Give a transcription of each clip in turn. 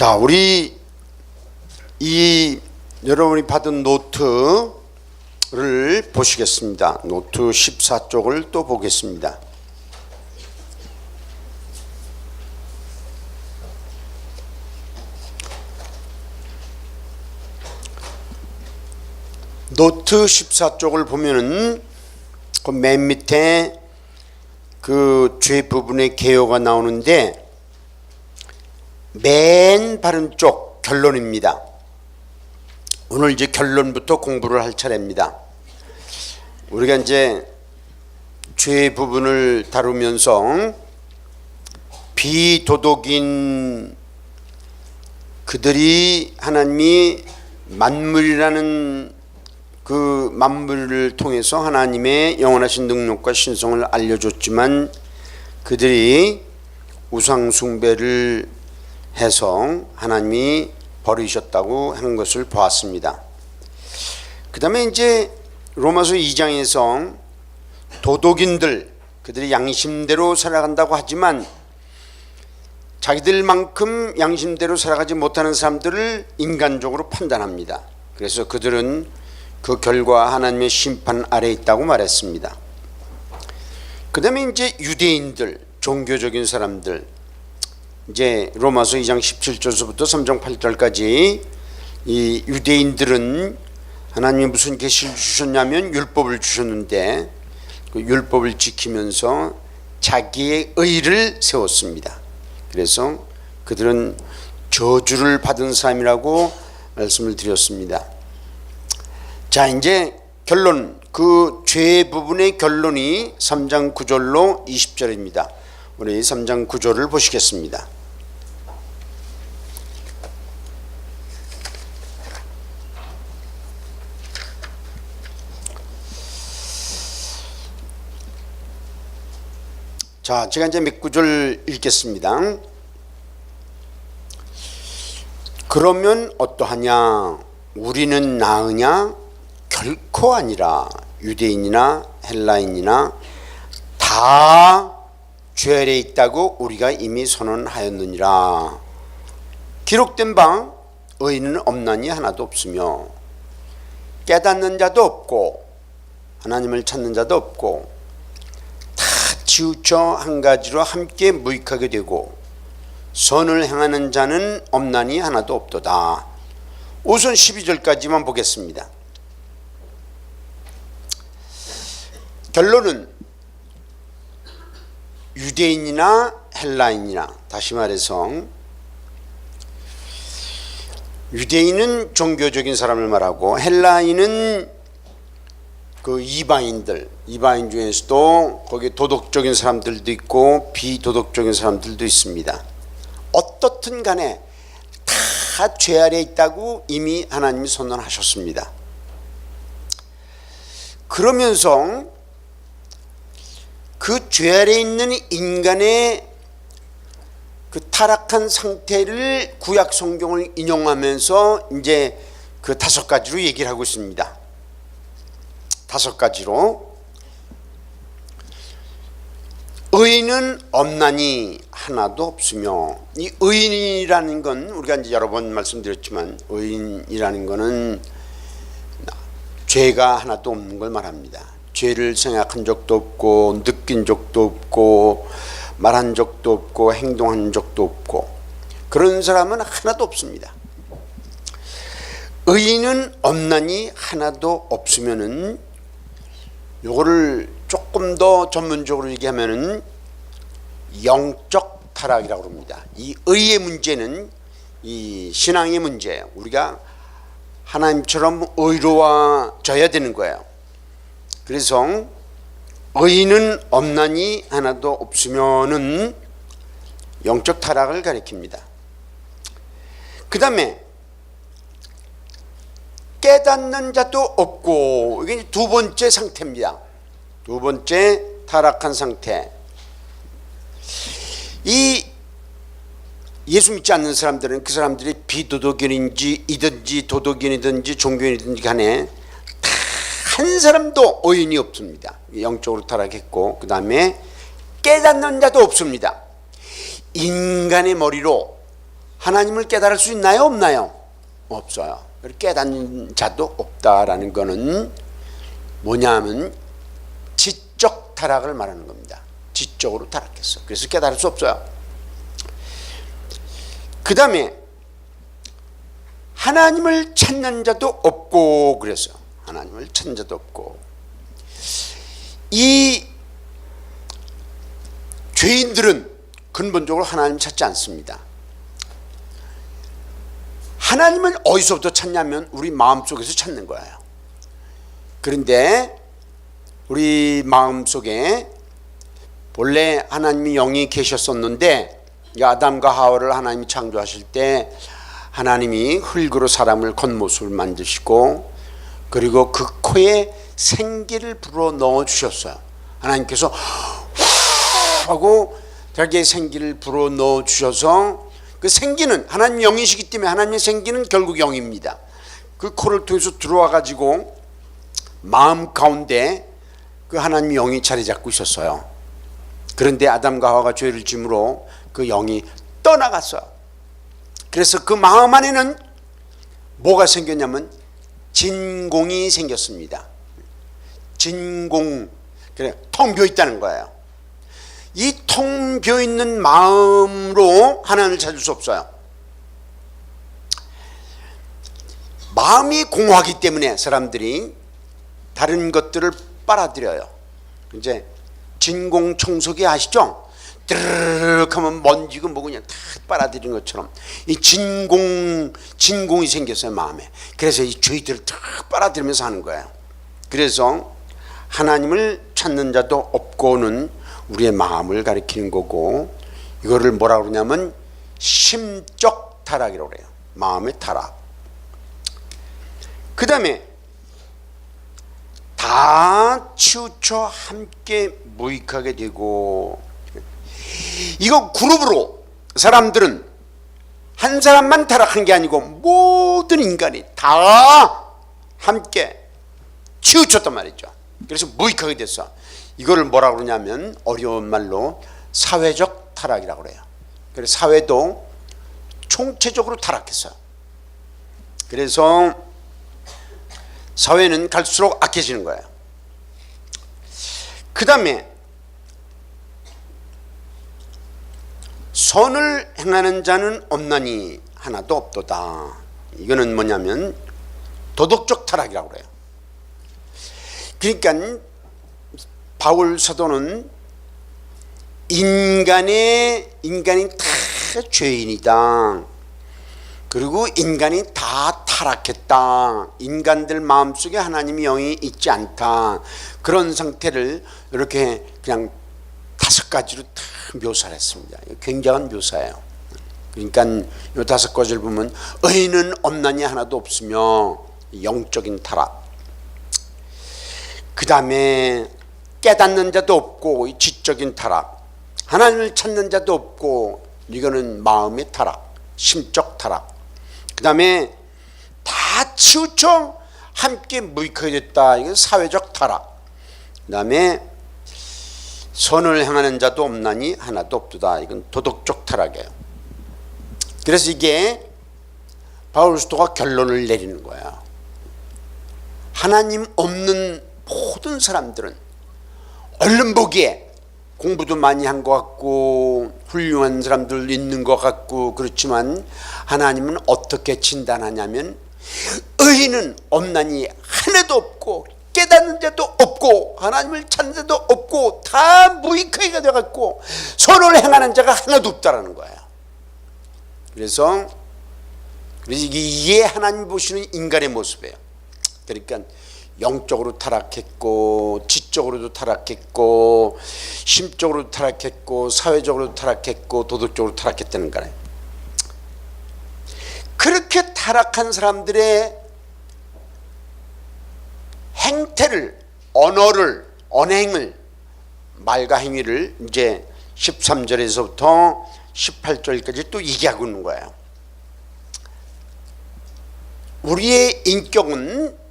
자, 우리 여러분이 받은 노트를 보시겠습니다. 노트 14쪽을 또 보겠습니다. 노트 14쪽을 보면은 그 맨 밑에 그 죄 부분의 개요가 나오는데 맨 바른 쪽 결론입니다. 오늘 이제 결론부터 공부를 할 차례입니다. 우리가 이제 죄 부분을 다루면서 비도덕인 그들이 하나님이 만물이라는 그 만물을 통해서 하나님의 영원하신 능력과 신성을 알려줬지만 그들이 우상 숭배를 해서 하나님이 버리셨다고 하는 것을 보았습니다. 그 다음에 이제 로마서 2장에서 도덕인들, 그들이 양심대로 살아간다고 하지만 자기들만큼 양심대로 살아가지 못하는 사람들을 인간적으로 판단합니다. 그래서 그들은 그 결과 하나님의 심판 아래에 있다고 말했습니다. 그 다음에 이제 유대인들, 종교적인 사람들, 이제 로마서 2장 17절서부터 3장 8절까지 이 유대인들은 하나님이 무슨 계시를 주셨냐면 율법을 주셨는데 그 율법을 지키면서 자기의 의를 세웠습니다. 그래서 그들은 저주를 받은 사람이라고 말씀을 드렸습니다. 자, 이제 결론, 그 죄 부분의 결론이 3장 9절로 20절입니다. 우리 3장 9절을 보시겠습니다. 자, 제가 이제 몇 구절 읽겠습니다. 그러면 어떠하냐? 우리는 나으냐? 결코 아니라 유대인이나 헬라인이나 다 죄 아래에 있다고 우리가 이미 선언하였느니라. 기록된 바 의인은 없나니 하나도 없으며 깨닫는 자도 없고 하나님을 찾는 자도 없고 다 치우쳐 한 가지로 함께 무익하게 되고 선을 행하는 자는 없나니 하나도 없도다. 우선 12절까지만 보겠습니다. 결론은 유대인이나 헬라인이나, 다시 말해서 유대인은 종교적인 사람을 말하고 헬라인은 그 이방인 중에서도 거기 도덕적인 사람들도 있고 비도덕적인 사람들도 있습니다. 어떻든 간에 다 죄 아래에 있다고 이미 하나님이 선언하셨습니다. 그러면서 그 죄 아래에 있는 인간의 그 타락한 상태를 구약 성경을 인용하면서 이제 그 5가지로 얘기를 하고 있습니다. 5가지로. 의인은 없나니 하나도 없으며, 이 의인이라는 건 우리가 이제 여러 번 말씀드렸지만 의인이라는 거는 죄가 하나도 없는 걸 말합니다. 죄를 생각한 적도 없고 느낀 적도 없고 말한 적도 없고 행동한 적도 없고 그런 사람은 하나도 없습니다. 의인은 없나니 하나도 없으면은 요거를 조금 더 전문적으로 얘기하면은 영적 타락이라고 합니다. 이 의의 문제는 이 신앙의 문제예요. 우리가 하나님처럼 의로워져야 되는 거예요. 그래서 의인은 없나니 하나도 없으면은 영적 타락을 가리킵니다. 그 다음에 깨닫는 자도 없고, 이게 두 번째 상태입니다. 두 번째 타락한 상태. 이 예수 믿지 않는 사람들은 그 사람들이 비도덕인이든지 도덕인이든지 종교인이든지 간에 한 사람도 의인이 없습니다. 영적으로 타락했고, 그 다음에 깨닫는 자도 없습니다. 인간의 머리로 하나님을 깨달을 수 있나요? 없나요? 없어요. 깨닫는 자도 없다라는 거는 뭐냐면 지적 타락을 말하는 겁니다. 지적으로 타락했어. 그래서 깨달을 수 없어요. 그 다음에 하나님을 찾는 자도 없고 그랬어요. 하나님을 찾는 자도 없고. 이 죄인들은 근본적으로 하나님 찾지 않습니다. 하나님을 어디서부터 찾냐면 우리 마음속에서 찾는 거예요. 그런데 우리 마음속에 본래 하나님이 영이 계셨었는데 아담과 하와를 하나님이 창조하실 때 하나님이 흙으로 사람을 겉모습을 만드시고 그리고 그 코에 생기를 불어 넣어 주셨어요. 하나님께서 후 하고 자기의 생기를 불어 넣어 주셔서 그 생기는 하나님 영이시기 때문에 하나님의 생기는 결국 영입니다. 그 코를 통해서 들어와 가지고 마음 가운데 그 하나님 영이 자리 잡고 있었어요. 그런데 아담과 하와가 죄를 지음으로 그 영이 떠나갔어요. 그래서 그 마음 안에는 뭐가 생겼냐면 진공이 생겼습니다. 진공, 그래 텅 비어 있다는 거예요. 이 텅 비어 있는 마음으로 하나님을 찾을 수 없어요. 마음이 공허하기 때문에 사람들이 다른 것들을 빨아들여요. 이제 진공 청소기 아시죠? 드르륵 하면 먼지고 뭐 그냥 다 빨아들이는 것처럼 이 진공이 생겼어요, 마음에. 그래서 이 죄들을 다 빨아들이면서 하는 거예요. 그래서 하나님을 찾는 자도 없고는 우리의 마음을 가리키는 거고, 이거를 뭐라 그러냐면 심적 타락이라고 그래요. 마음의 타락. 그 다음에 다 치우쳐 함께 무익하게 되고, 이거 그룹으로 사람들은 한 사람만 타락한 게 아니고 모든 인간이 다 함께 치우쳤단 말이죠. 그래서 무익하게 됐어. 이거를 뭐라 그러냐면 어려운 말로 사회적 타락이라고 그래요. 그래서 사회도 총체적으로 타락했어요. 그래서 사회는 갈수록 악해지는 거예요. 그 다음에 선을 행하는 자는 없나니 하나도 없도다. 이거는 뭐냐면 도덕적 타락이라고 그래요. 그러니까 바울 사도는 인간이 다 죄인이다. 그리고 인간이 다 타락했다. 인간들 마음속에 하나님의 영이 있지 않다. 그런 상태를 이렇게 그냥 5가지로 다 묘사를 했습니다. 굉장한 묘사예요. 그러니까 이 5가지를 보면 의인은 없나니 하나도 없으며 영적인 타락. 그 다음에 깨닫는 자도 없고 지적인 타락. 하나님을 찾는 자도 없고 이거는 마음의 타락, 심적 타락. 그 다음에 다 치우쳐 함께 무익하게 됐다. 이건 사회적 타락. 그 다음에 선을 행하는 자도 없나니 하나도 없도다. 이건 도덕적 타락이에요. 그래서 이게 바울 사도가 결론을 내리는 거야. 하나님 없는 모든 사람들은 얼른 보기에 공부도 많이 한 것 같고 훌륭한 사람들 있는 것 같고 그렇지만 하나님은 어떻게 진단하냐면 의인은 없나니 하나도 없고 깨닫는 자도 없고 하나님을 찾는 자도 없고 다 무익하게 되어갖고 선을 행하는 자가 하나도 없다라는 거예요. 그래서 이게 하나님 보시는 인간의 모습이에요. 그러니까 영적으로 타락했고 지적으로도 타락했고 심적으로도 타락했고 사회적으로도 타락했고 도덕적으로 타락했다는 거예요. 그렇게 타락한 사람들의 행태를, 언행을, 말과 행위를 이제 13절에서부터 18절까지 또 얘기하고 있는 거예요. 우리의 인격은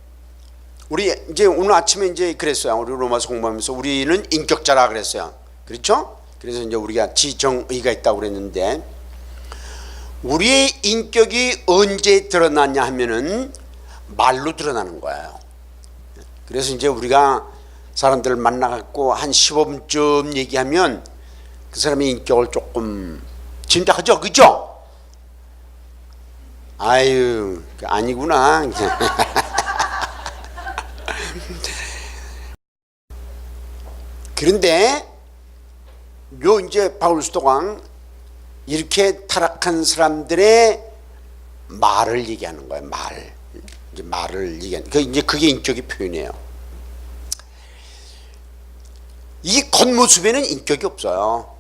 우리 이제 오늘 아침에 이제 그랬어요. 우리 로마서 공부하면서 우리는 인격자라 그랬어요. 그렇죠? 그래서 이제 우리가 지정의가 있다고 그랬는데 우리의 인격이 언제 드러나냐 하면은 말로 드러나는 거예요. 그래서 이제 우리가 사람들을 만나갖고 한 15분쯤 얘기하면 그 사람의 인격을 조금 짐작하죠, 그죠? 아유, 아니구나. 그런데 요 이제 바울 사도가 이렇게 타락한 사람들의 말을 얘기하는 거예요. 이제 말을 얘기하는. 이제 그게 인격의 표현이에요. 이 겉모습에는 인격이 없어요.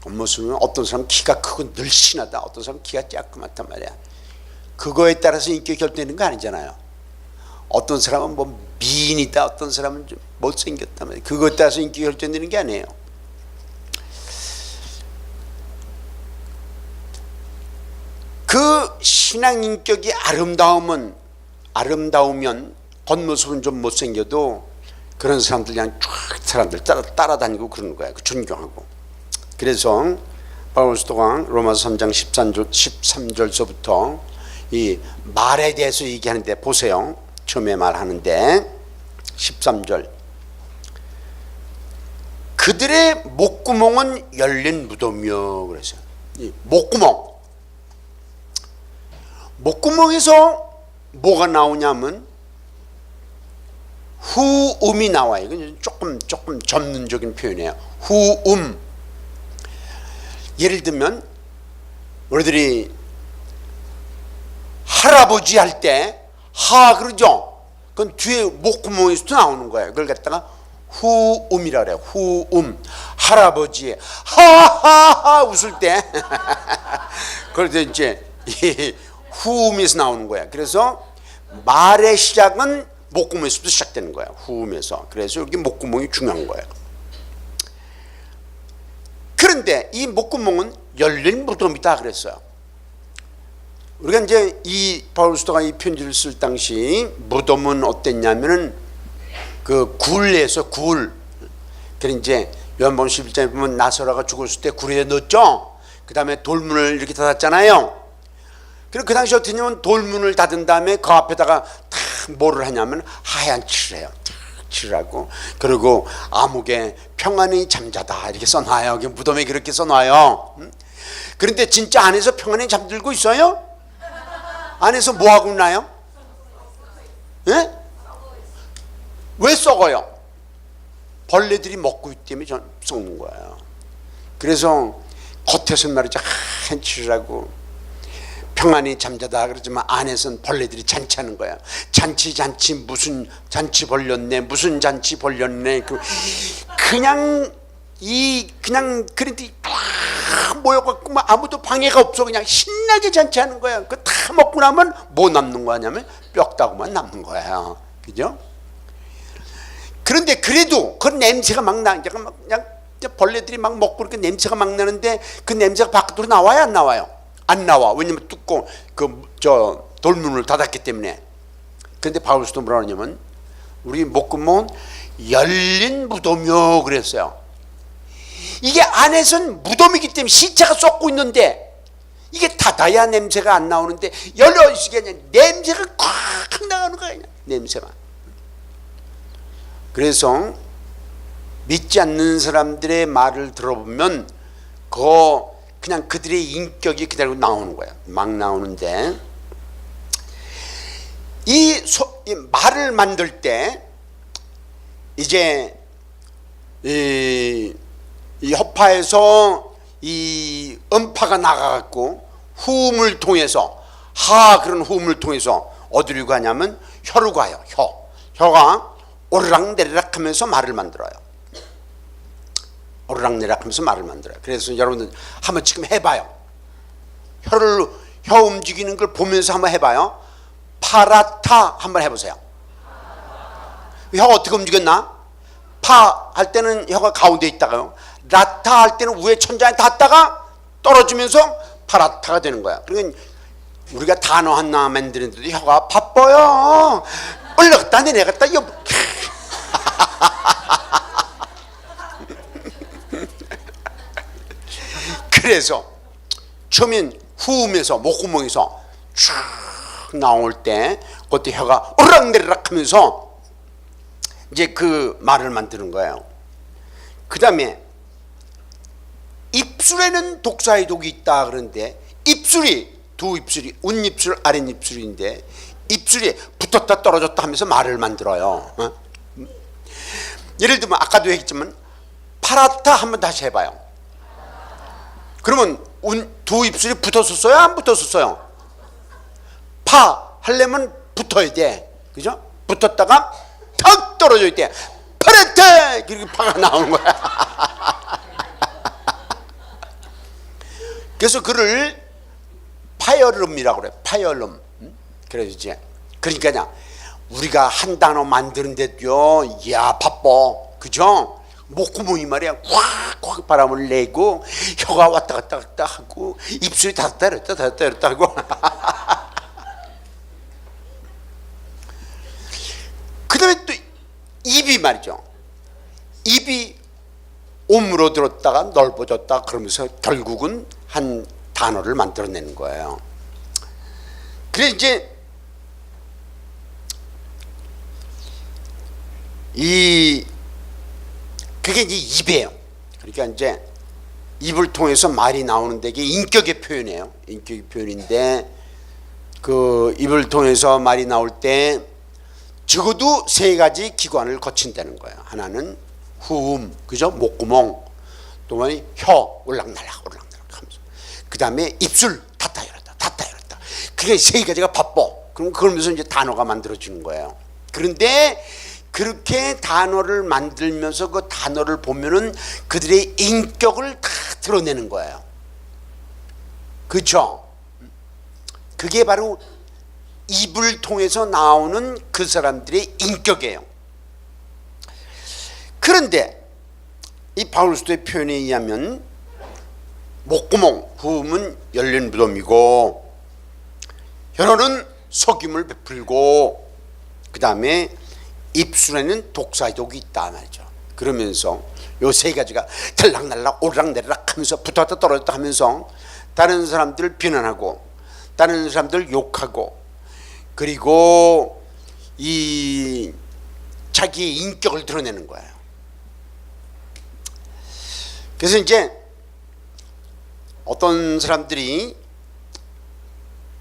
겉모습은 어떤 사람은 키가 크고 늘씬하다, 어떤 사람은 키가 쬐끄맣단 말이야. 그거에 따라서 인격이 결정되는 거 아니잖아요. 어떤 사람은 뭐 미인이다, 어떤 사람은 좀 못생겼단 말이야. 그거에 따라서 인격이 결정되는 게 아니에요. 그 신앙 인격이 아름다우면 겉모습은 좀 못생겨도 그런 사람들 그냥 쫙 사람들 따라다니고 그러는 거야. 존경하고. 그래서 바울 사도가 로마서 3장 13절서부터 이 말에 대해서 얘기하는데 보세요. 처음에 말하는데 13절, 그들의 목구멍은 열린 무덤이요. 그랬어요. 이 목구멍에서 뭐가 나오냐면 후음이 나와요. 이건 조금 전문적인 표현이에요. 후음. 예를 들면 우리들이 할아버지 할 때 하 그러죠. 그건 뒤에 목구멍에서도 나오는 거예요. 그걸 갖다가 후음이라 그래요. 후음. 할아버지 하하하 웃을 때 그럴 때 이제 이 후음에서 나오는 거야. 그래서 말의 시작은 목구멍에서부터 시작되는 거야. 후음에서. 그래서 여기 목구멍이 중요한 거예요. 그런데 이 목구멍은 열린 무덤이다 그랬어요. 우리가 이제 이 바울 사도가 이 편지를 쓸 당시 무덤은 어땠냐면은 그 굴에서 굴. 그래 이제 요한복음 11장에 보면 나사로가 죽었을 때 굴에 넣었죠. 그 다음에 돌문을 이렇게 닫았잖아요. 그리고 그 당시 어떻게 하냐면 돌문을 닫은 다음에 그 앞에다가 탁 뭐를 하냐면 하얀 칠을 해요. 칠하고 그리고 암흑에 평안히 잠자다 이렇게 써놔요. 무덤에 그렇게 써놔요. 그런데 진짜 안에서 평안히 잠들고 있어요? 안에서 뭐 하고 있나요? 예? 왜 썩어요? 벌레들이 먹고 있기 때문에 썩는 거예요. 그래서 겉에서는 말이죠 하얀 칠을 하고 평안히 잠자다 그러지만 안에서는 벌레들이 잔치하는 거야. 잔치 무슨 잔치 벌렸네, 무슨 잔치 벌렸네. 그냥 그런데 막 모여갖고 아무도 방해가 없어 그냥 신나게 잔치하는 거야. 그 다 먹고 나면 뭐 남는 거냐면 뼈다구만 남는 거야. 그죠? 그런데 그래도 그 냄새가 막 나. 그냥 벌레들이 막 먹고 그렇게 냄새가 막 나는데 그 냄새가 밖으로 나와요, 안 나와요? 안 나와. 왜냐면 뚜껑 돌문을 닫았기 때문에. 그런데 바울 사도 뭐라 하냐면 우리 목구멍은 열린 무덤이요 그랬어요. 이게 안에선 무덤이기 때문에 시체가 썩고 있는데 이게 닫아야 냄새가 안 나오는데 열려 있으니까 냄새가 꽉 나가는 거야. 냄새가. 그래서 믿지 않는 사람들의 말을 들어보면 그냥 그들의 인격이 그대로 나오는 거야. 막 나오는데 이 말을 만들 때 이제 이 혀파에서 이 음파가 나가갖고 후음을 통해서 그런 후음을 통해서 어디로 가냐면 혀로 가요. 혀가 오르락내리락 하면서 말을 만들어요. 오르락내리락 하면서 말을 만들어요. 그래서 여러분들 한번 지금 해봐요. 혀 움직이는 걸 보면서 한번 해봐요. 파라타 한번 해보세요. 혀가 어떻게 움직였나? 파 할 때는 혀가 가운데 있다가요. 라타 할 때는 위에 천장에 닿다가 떨어지면서 파라타가 되는 거야. 그러니까 우리가 단어 하나 만드는데도 혀가 바빠요. 올라갔다 내려갔다 그래서 처음엔 후음에서 목구멍에서 쭉 나올 때 그때 혀가 오르락내리락 하면서 이제 그 말을 만드는 거예요. 그 다음에 입술에는 독사의 독이 있다 그러는데 입술이 두 입술이 웃입술 아랫입술인데 입술이 붙었다 떨어졌다 하면서 말을 만들어요. 예를 들면 아까도 얘기했지만 파랗다 한번 다시 해봐요. 그러면 두 입술이 붙었었어요? 안 붙었었어요? 파 하려면 붙어야 돼. 그죠? 붙었다가 턱 떨어져야 돼. 파랗다! 이렇게 파가 나오는 거야. 그래서 그를 파열음이라고 그래. 파열음. 그래서 이제 그러니까 우리가 한 단어 만드는데도요, 이야 바빠. 그죠? 목구멍이 말이야 꽉꽉 바람을 내고 혀가 왔다 갔다 하고 입술이 닫았다 열었다 닫았다 열었다 하고 그 다음에 또 입이 말이죠. 입이 오므로 들었다가 넓어졌다 그러면서 결국은 한 단어를 만들어내는 거예요. 그래서 이제 그게 이제 입이에요. 그러니까 이제 입을 통해서 말이 나오는데 이게 인격의 표현이에요. 인격의 표현인데 그 입을 통해서 말이 나올 때 적어도 세 가지 기관을 거친다는 거예요. 하나는 후음, 그죠? 목구멍, 또 혀 올락날락 하면서 그 다음에 입술 닫다 열었다 닫다 열었다. 그게 세 가지가 바빠. 그럼 그러면서 이제 단어가 만들어지는 거예요. 그런데 그렇게 단어를 만들면서 그 단어를 보면은 그들의 인격을 다 드러내는 거예요. 그렇죠? 그게 바로 입을 통해서 나오는 그 사람들의 인격이에요. 그런데 이 바울스도의 표현에 의하면 목구멍, 후음은 열린 무덤이고 혀는 석임을 베풀고 그 다음에 입술에는 독사의 독이 있다 말이죠. 그러면서 요 세 가지가 들락날락 오르락내리락 하면서 붙었다 떨어졌다 하면서 다른 사람들을 비난하고 다른 사람들을 욕하고 그리고 이 자기의 인격을 드러내는 거예요. 그래서 이제 어떤 사람들이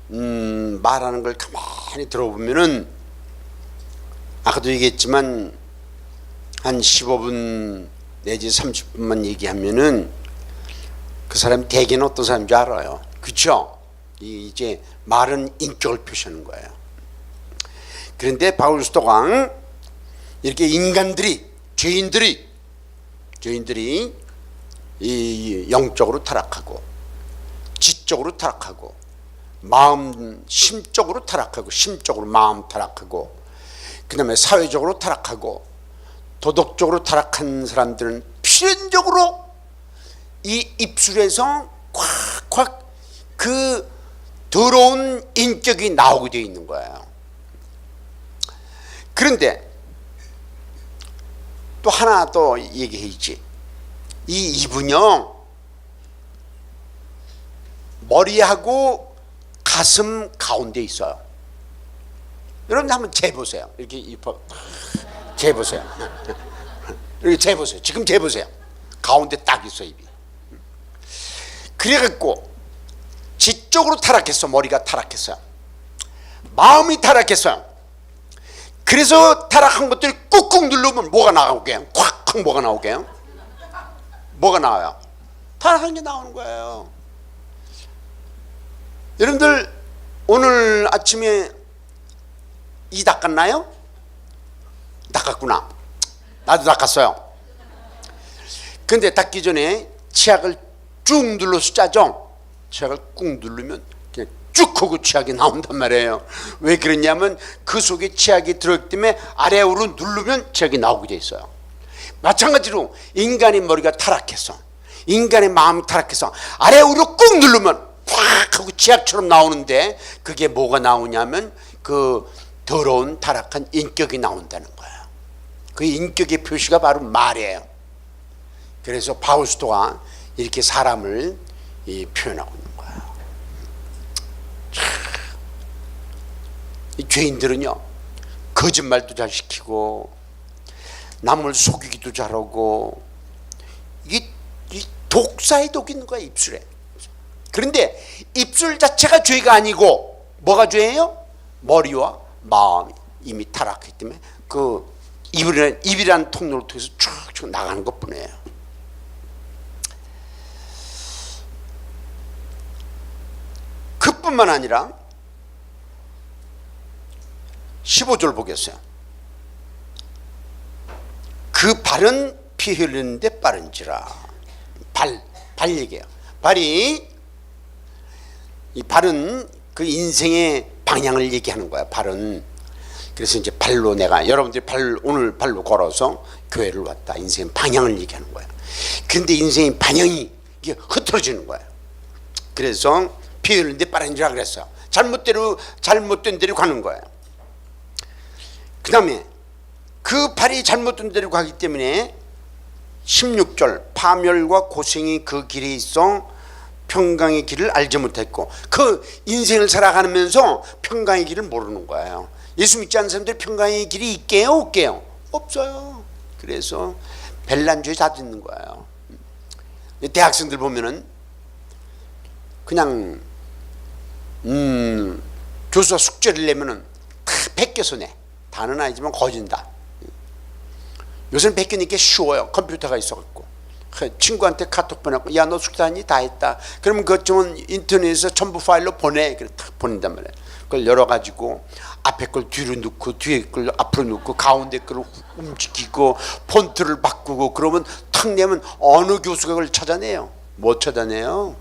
말하는 걸 가만히 들어보면은 아까도 얘기했지만 한 15분 내지 30분만 얘기하면은 그 사람이 대개는 어떤 사람인지 알아요. 그렇죠? 이제 말은 인격을 표시하는 거예요. 그런데 바울 사도가 이렇게 인간들이 죄인들이 이 영적으로 타락하고 지적으로 타락하고 마음 심적으로 타락하고 심적으로 마음 타락하고 그 다음에 사회적으로 타락하고 도덕적으로 타락한 사람들은 필연적으로 이 입술에서 콱콱 그 더러운 인격이 나오게 되어 있는 거예요. 그런데 또 하나 더 얘기해야지. 이 입은요 머리하고 가슴 가운데 있어요. 여러분 한번 재보세요. 이렇게 재보세요. 이렇게 재보세요. 지금 재보세요. 가운데 딱 있어 입이. 그래갖고 지적으로 타락했어. 머리가 타락했어요. 마음이 타락했어요. 그래서 타락한 것들이 꾹꾹 누르면 뭐가 나오게요? 콱콱 뭐가 나오게요? 뭐가 나와요? 타락한 게 나오는 거예요. 여러분들 오늘 아침에 이 닦았나요? 닦았구나. 나도 닦았어요. 근데 닦기 전에 치약을 쭉 눌러서 짜죠? 치약을 꾹 누르면 그냥 쭉 하고 치약이 나온단 말이에요. 왜 그러냐면 그 속에 치약이 들어있기 때문에 아래로 누르면 치약이 나오게 돼 있어요. 마찬가지로 인간의 머리가 타락해서 인간의 마음이 타락해서 아래로 꾹 누르면 팍 하고 치약처럼 나오는데 그게 뭐가 나오냐면 그 더러운 타락한 인격이 나온다는 거예요. 그 인격의 표시가 바로 말이에요. 그래서 바울 사도가 이렇게 사람을 표현하고 있는 거예요. 이 죄인들은요, 거짓말도 잘 시키고 남을 속이기도 잘하고, 이게 독사의 독이 있는 거야, 입술에. 그런데 입술 자체가 죄가 아니고 뭐가 죄예요? 머리와 마음이 이미 타락했기 때문에 그 입이라는 통로를 통해서 쭉쭉 나가는 것뿐이에요. 그뿐만 아니라 15절 보겠어요. 그 발은 피 흘리는데 빠른지라. 발 얘기예요. 이 발은 그 인생의 방향을 얘기하는 거야. 발은. 그래서 이제 발로 내가 여러분들이 오늘 발로 걸어서 교회를 왔다. 인생의 방향을 얘기하는 거야. 근데 인생의 방향이 이게 흐트러지는 거야. 그래서 피 흘리는데 빠른지라 그랬어요. 잘못된 데로 가는 거야. 그 다음에 그 발이 잘못된 데로 가기 때문에 16절 파멸과 고생이 그 길에 있어 평강의 길을 알지 못했고, 그 인생을 살아가면서 평강의 길을 모르는 거예요. 예수 믿지 않는 사람들이 평강의 길이 있게요, 없게요? 없어요. 그래서 벨란주에 다 있는 거예요. 대학생들 보면은 그냥 교수가 숙제를 내면은 다 베껴서 내. 다는 아니지만 거진다. 요새는 베끼니까 쉬워요. 컴퓨터가 있어갖고. 친구한테 카톡 보내고, 야, 너 숙제 하니? 다 했다. 그러면 그것 좀 인터넷에서 첨부 파일로 보내. 그래 탁 보낸단 말이에요. 그걸 열어가지고 앞에 걸 뒤로 넣고 뒤에 걸 앞으로 넣고 가운데 걸 움직이고 폰트를 바꾸고 그러면 탁 내면 어느 교수가 그걸 찾아내요? 못 찾아내요.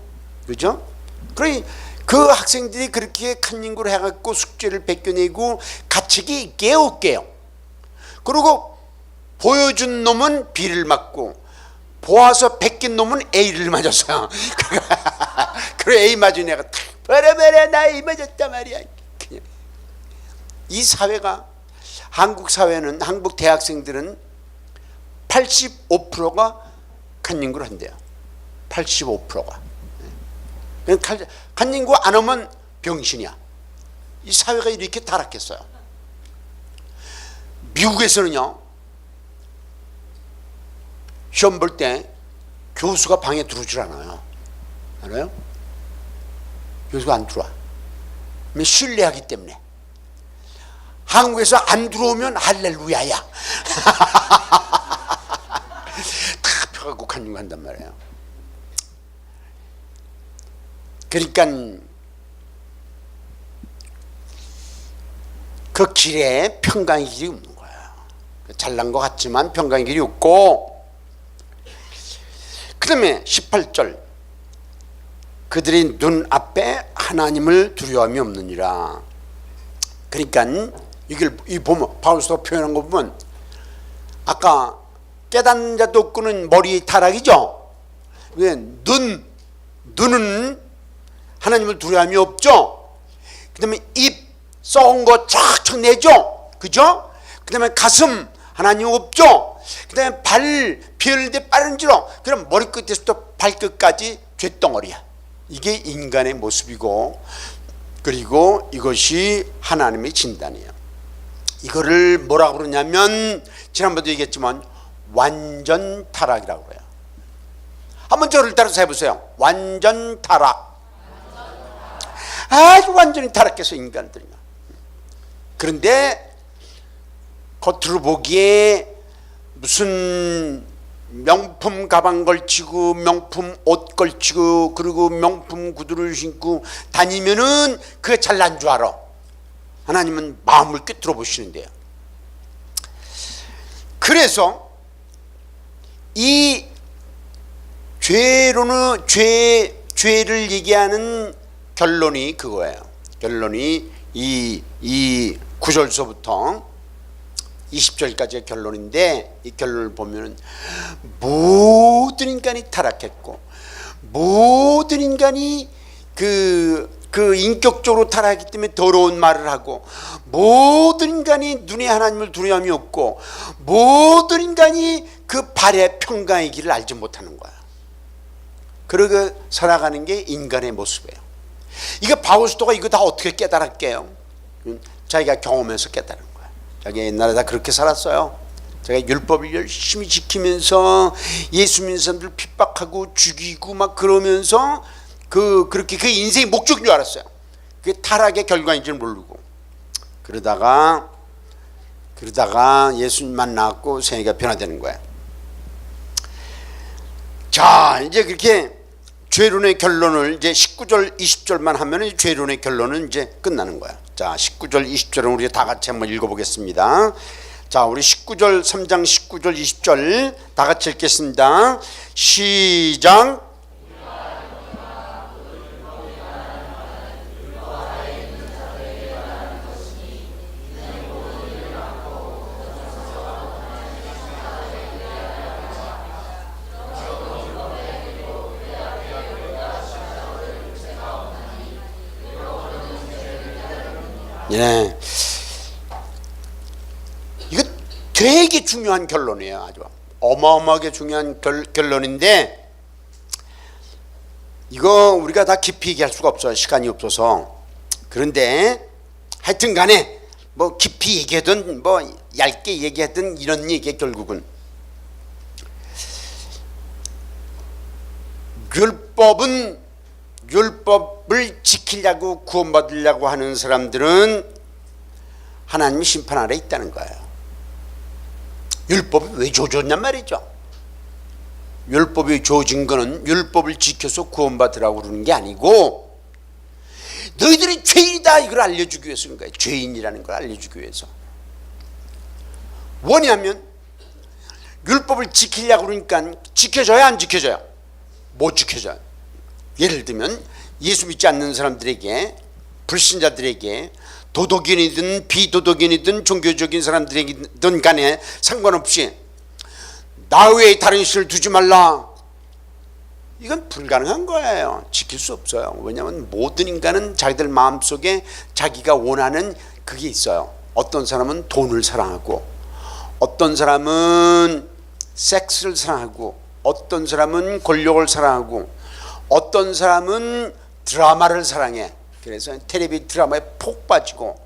그죠? 그러니 그 학생들이 그렇게 칸닝구를 해갖고 숙제를 베껴내고 가책이 있게요, 없게요? 그리고 보여준 놈은 B를 맞고 보아서 베낀 놈은 A를 맞았어요. 그래 A 맞은 애가 탁 버려버려 나 A 맞았단 말이야. 그냥. 이 사회가, 한국 사회는, 한국 대학생들은 85%가 칸닝구를 한대요. 85%가. 칸닝구 안 하면 병신이야. 이 사회가 이렇게 타락했어요. 미국에서는요, 시험 볼 때 교수가 방에 들어오질 않아요. 알아요? 교수가 안 들어와. 신뢰하기 때문에. 한국에서 안 들어오면 할렐루야야. 다 펴갖고 칸닝구 한단 말이에요. 그러니까 그 길에 평강의 길이 없는 거예요. 잘난 것 같지만 평강의 길이 없고, 그 다음에 18절 그들이 눈앞에 하나님을 두려움이 없느니라. 그러니까 이걸 보면 바울서가 표현한 거 보면 아까 깨닫는 자도 없고는 머리의 타락이죠. 눈은 하나님을 두려움이 없죠. 그 다음에 입 썩은 거 쫙쫙 내죠. 그죠? 그 다음에 가슴 하나님 없죠. 그 다음에 발 피 흘리는데 빠른지로, 그럼 머리끝에서부터 발끝까지 죄덩어리야. 이게 인간의 모습이고, 그리고 이것이 하나님의 진단이에요. 이거를 뭐라고 그러냐면 지난번에도 얘기했지만 완전 타락이라고 그래요. 한번 저를 따라서 해보세요. 완전 타락. 아주 완전히 타락해서 인간들이. 그런데 겉으로 보기에 무슨 명품 가방 걸치고 명품 옷 걸치고 그리고 명품 구두를 신고 다니면은 그게 잘난 줄 알아. 하나님은 마음을 꿰뚫어 보시는데요. 그래서 이 죄를 얘기하는 결론이 그거예요. 결론이 이 9절서부터 20절까지의 결론인데, 이 결론을 보면 모든 인간이 타락했고 모든 인간이 그 인격적으로 타락하기 때문에 더러운 말을 하고, 모든 인간이 눈에 하나님을 두려움이 없고, 모든 인간이 그 발의 평강의 길을 알지 못하는 거야. 그러고 살아가는 게 인간의 모습이에요. 이거 바울 사도가 이거 다 어떻게 깨달았게요? 자기가 경험해서 깨달은 거야. 자기가 옛날에 다 그렇게 살았어요. 자기가 율법을 열심히 지키면서 예수 믿는 사람들 핍박하고 죽이고 막 그러면서 그렇게 그 인생의 목적인 줄 알았어요. 그게 타락의 결과인 줄 모르고 그러다가 예수님 만나고 생애가 변화되는 거야. 자, 이제 그렇게 죄론의 결론을 이제 19절 20절만 하면 죄론의 결론은 이제 끝나는 거야. 자, 19절 20절은 우리 다 같이 한번 읽어보겠습니다. 자, 우리 19절 3장 19절 20절 다 같이 읽겠습니다. 시작. 예. 이거 되게 중요한 결론이에요. 아주 어마어마하게 중요한 결론인데 이거 우리가 다 깊이 얘기할 수가 없어요. 시간이 없어서. 그런데 하여튼 간에 뭐 깊이 얘기하든 뭐 얇게 얘기하든 이런 얘기에 결국은 율법을 지키려고 구원받으려고 하는 사람들은 하나님의 심판 아래 있다는 거예요. 율법이 왜 주어졌냔 말이죠. 율법이 주어진 거는 율법을 지켜서 구원받으라고 그러는 게 아니고 너희들이 죄인이다 이걸 알려주기 위해서 그런 거예요. 죄인이라는 걸 알려주기 위해서. 뭐냐면 율법을 지키려고 그러니까 지켜져야 안 지켜져요? 못 지켜져요. 예를 들면 예수 믿지 않는 사람들에게, 불신자들에게, 도덕인이든 비도덕인이든 종교적인 사람들이든 간에 상관없이 나 외에 다른 신을 두지 말라, 이건 불가능한 거예요. 지킬 수 없어요. 왜냐하면 모든 인간은 자기들 마음속에 자기가 원하는 그게 있어요. 어떤 사람은 돈을 사랑하고, 어떤 사람은 섹스를 사랑하고, 어떤 사람은 권력을 사랑하고, 어떤 사람은 드라마를 사랑해. 그래서 텔레비 드라마에 폭 빠지고,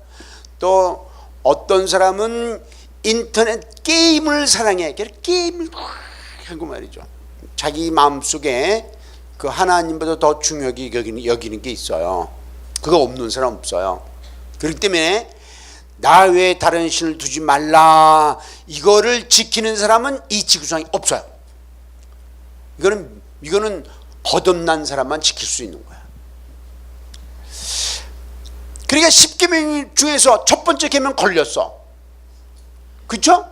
또 어떤 사람은 인터넷 게임을 사랑해. 게임을 하고 말이죠. 자기 마음속에 그 하나님보다 더 중요하게 여기는 게 있어요. 그거 없는 사람 없어요. 그렇기 때문에 나 외에 다른 신을 두지 말라, 이거를 지키는 사람은 이 지구상에 없어요. 이거는 거듭난 사람만 지킬 수 있는 거야. 그러니까 10계명 중에서 첫 번째 계명 걸렸어. 그쵸?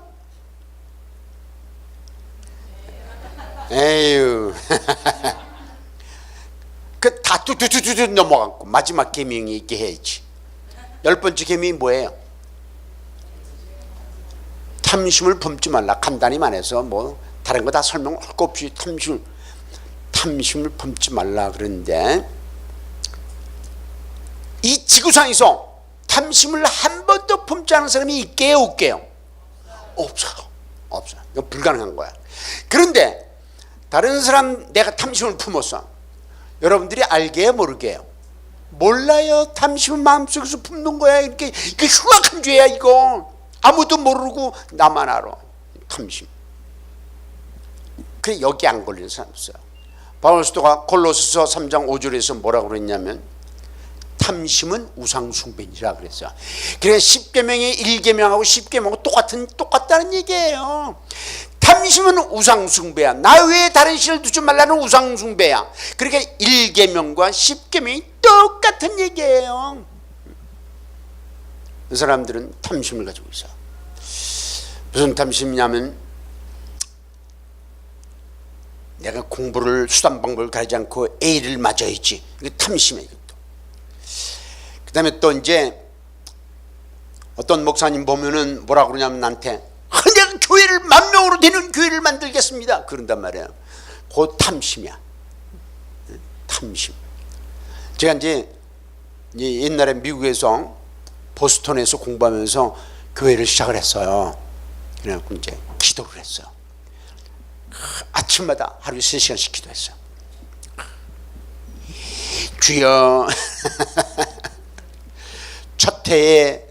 에휴. 그 다 뚜뚜뚜뚜 넘어갔고 마지막 계명이 있게 해야지. 10번째 계명이 뭐예요? 탐심을 품지 말라. 간단히 말해서 뭐 다른 거 다 설명할 거 없이 탐심을 품지 말라. 그런데 이 지구상에서 탐심을 한 번도 품지 않은 사람이 있게요, 없게요? 없어요. 이거 불가능한 거야. 그런데 다른 사람 내가 탐심을 품었어. 여러분들이 알게요, 모르게요? 몰라요. 탐심은 마음속에서 품는 거야. 이게 흉악한 죄야. 이거 아무도 모르고 나만 알아. 탐심. 그래, 여기 안 걸리는 사람 없어요. 바울 사도가 골로새서 3장 5절에서 뭐라고 그랬냐면 탐심은 우상숭배니라 그랬어요. 그래서 10계명의 1계명하고 10계명하고 똑같다는 얘기예요. 탐심은 우상숭배야. 나 외에 다른 신을 두지 말라는 우상숭배야. 그러니까 1계명과 10계명이 똑같은 얘기예요. 이 사람들은 탐심을 가지고 있어. 무슨 탐심이냐면 내가 공부를 수단 방법을 가리지 않고 A를 맞아야지. 이게 탐심이에요. 이것도. 그 다음에 또 이제 어떤 목사님 보면은 뭐라고 그러냐면 나한테 내가 교회를 10,000명으로 되는 교회를 만들겠습니다. 그런단 말이에요. 그거 탐심이야. 탐심. 제가 이제 옛날에 미국에서 보스턴에서 공부하면서 교회를 시작을 했어요. 그래갖고 이제 기도를 했어요. 아침마다 하루에 3시간씩 기도했어요. 주여 첫 해에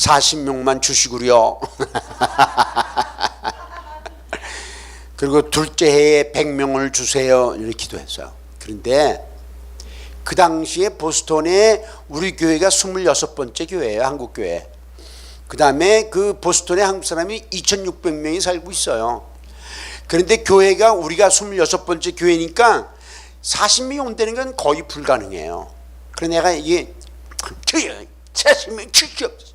40명만 주시구려. 그리고 둘째 해에 100명을 주세요. 이렇게 기도했어요. 그런데 그 당시에 보스턴에 우리 교회가 26번째 교회예요. 한국 교회. 그 다음에 그 보스턴에 한국 사람이 2600명이 살고 있어요. 그런데 교회가 우리가 26번째 교회니까 40명이 온다는 건 거의 불가능해요. 그래서 내가 이게 40명 주시옵소서.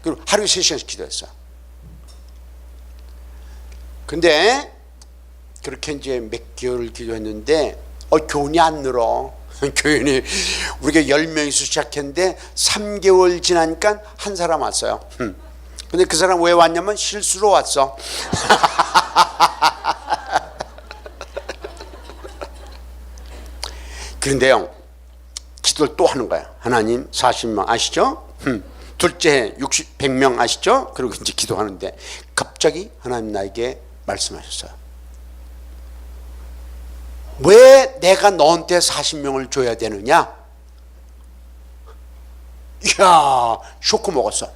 그리고 하루에 3시간씩 기도했어. 근데 그렇게 이제 몇 개월 기도했는데 교인이 안 늘어. 교인이 우리가 10명이서 시작했는데 3개월 지나니까 한 사람 왔어요. 근데 그 사람 왜 왔냐면 실수로 왔어. 그런데요, 기도를 또 하는 거야. 하나님 40명 아시죠? 둘째 100명 아시죠? 그리고 이제 기도하는데 갑자기 하나님 나에게 말씀하셨어요. 왜 내가 너한테 40명을 줘야 되느냐? 이야, 쇼크 먹었어.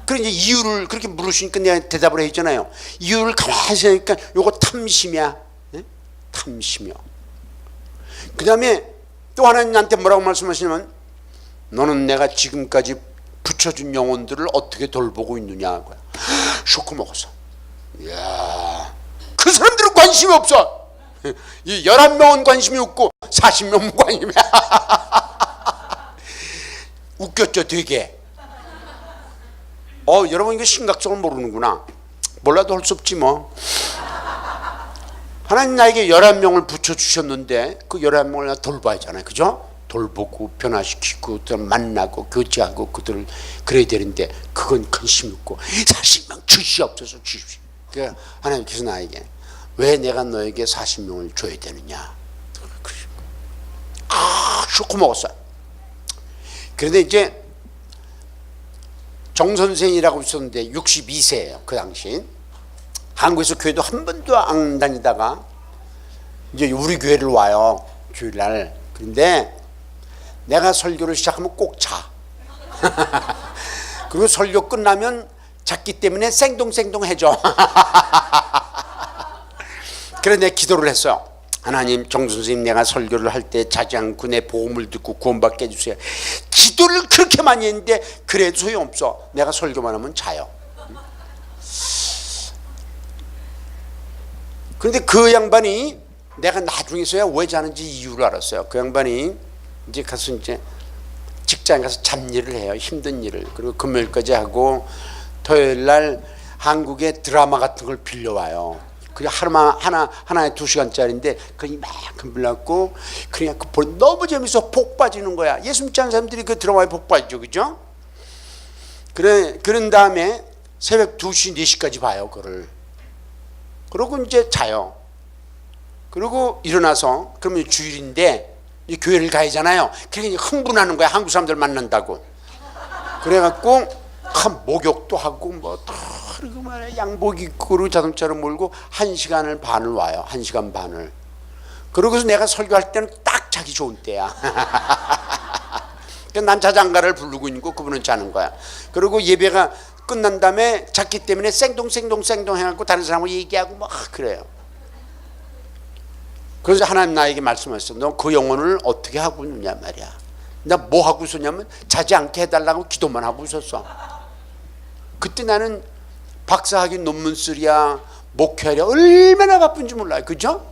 그래 이제 이유를 그렇게 물으시니까 내가 대답을 했잖아요. 이유를 가만히 생각하니까 요거 탐심이야. 네? 탐심이요. 그 다음에 또 하나님 나한테 뭐라고 말씀하시냐면 너는 내가 지금까지 붙여준 영혼들을 어떻게 돌보고 있느냐. 쇼크 먹었어. 이야, 그 사람들은 관심이 없어. 이 11명은 관심이 없고 40명은 관심이 웃겼죠 되게. 여러분 이거 심각성을 모르는구나. 몰라도 할 수 없지 뭐. 하나님 나에게 11명을 붙여주셨는데 그 11명을 내가 돌봐야 하잖아요. 그죠? 돌보고 변화시키고 그들 만나고 교제하고 그들을 그래야 되는데 그건 관심이 없고 40명 주시옵소서 주십시오. 그러니까 하나님께서 나에게 왜 내가 너에게 40명을 줘야 되느냐. 쇼크 먹었어요. 그런데 이제 정 선생이라고 있었는데 62세예요. 그 당시 한국에서 교회도 한 번도 안 다니다가 이제 우리 교회를 와요. 주일날. 그런데 내가 설교를 시작하면 꼭 자. 그리고 설교 끝나면 잤기 때문에 생동생동 해줘. 그래서 내가 기도를 했어요. 하나님, 정 선생님 내가 설교를 할 때 자지 않고 내 복음을 듣고 구원받게 해주세요. 기도를 그렇게 많이 했는데 그래도 소용없어. 내가 설교만 하면 자요. 그런데 그 양반이 내가 나중에서야 왜 자는지 이유를 알았어요. 그 양반이 이제 가서 이제 직장에 가서 잡일을 해요. 힘든 일을. 그리고 금요일까지 하고 토요일 날 한국의 드라마 같은 걸 빌려와요. 그게 하나에 2시간짜리인데 그 이만큼 빌려갖고 그냥 그 보니 너무 재밌어. 복 빠지는 거야. 예수 믿지 않는 사람들이 그 드라마에 복 빠지죠. 그죠? 그런 다음에 새벽 2시, 4시까지 봐요. 그거를. 그러고 이제 자요. 그리고 일어나서 그러면 주일인데 교회를 가야잖아요. 그러니까 흥분하는 거야. 한국 사람들 만난다고. 그래갖고 목욕도 하고 뭐 그리고 말이야 양복 입고 그리고 자동차를 몰고 1시간을 반을 와요. 1시간 반을. 그러고서 내가 설교할 때는 딱 자기 좋은 때야. 난 자장가를 부르고 있고 그분은 자는 거야. 그리고 예배가 끝난 다음에 잤기 때문에 생동생동 해갖고 다른 사람하고 얘기하고 막 그래요. 그래서 하나님 나에게 말씀하셨어. 너 그 영혼을 어떻게 하고 있느냐 말이야. 나 뭐 하고 있었냐면 자지 않게 해달라고 기도만 하고 있었어. 그때 나는 박사학위 논문 쓰랴 목회하랴 얼마나 바쁜지 몰라요. 그죠?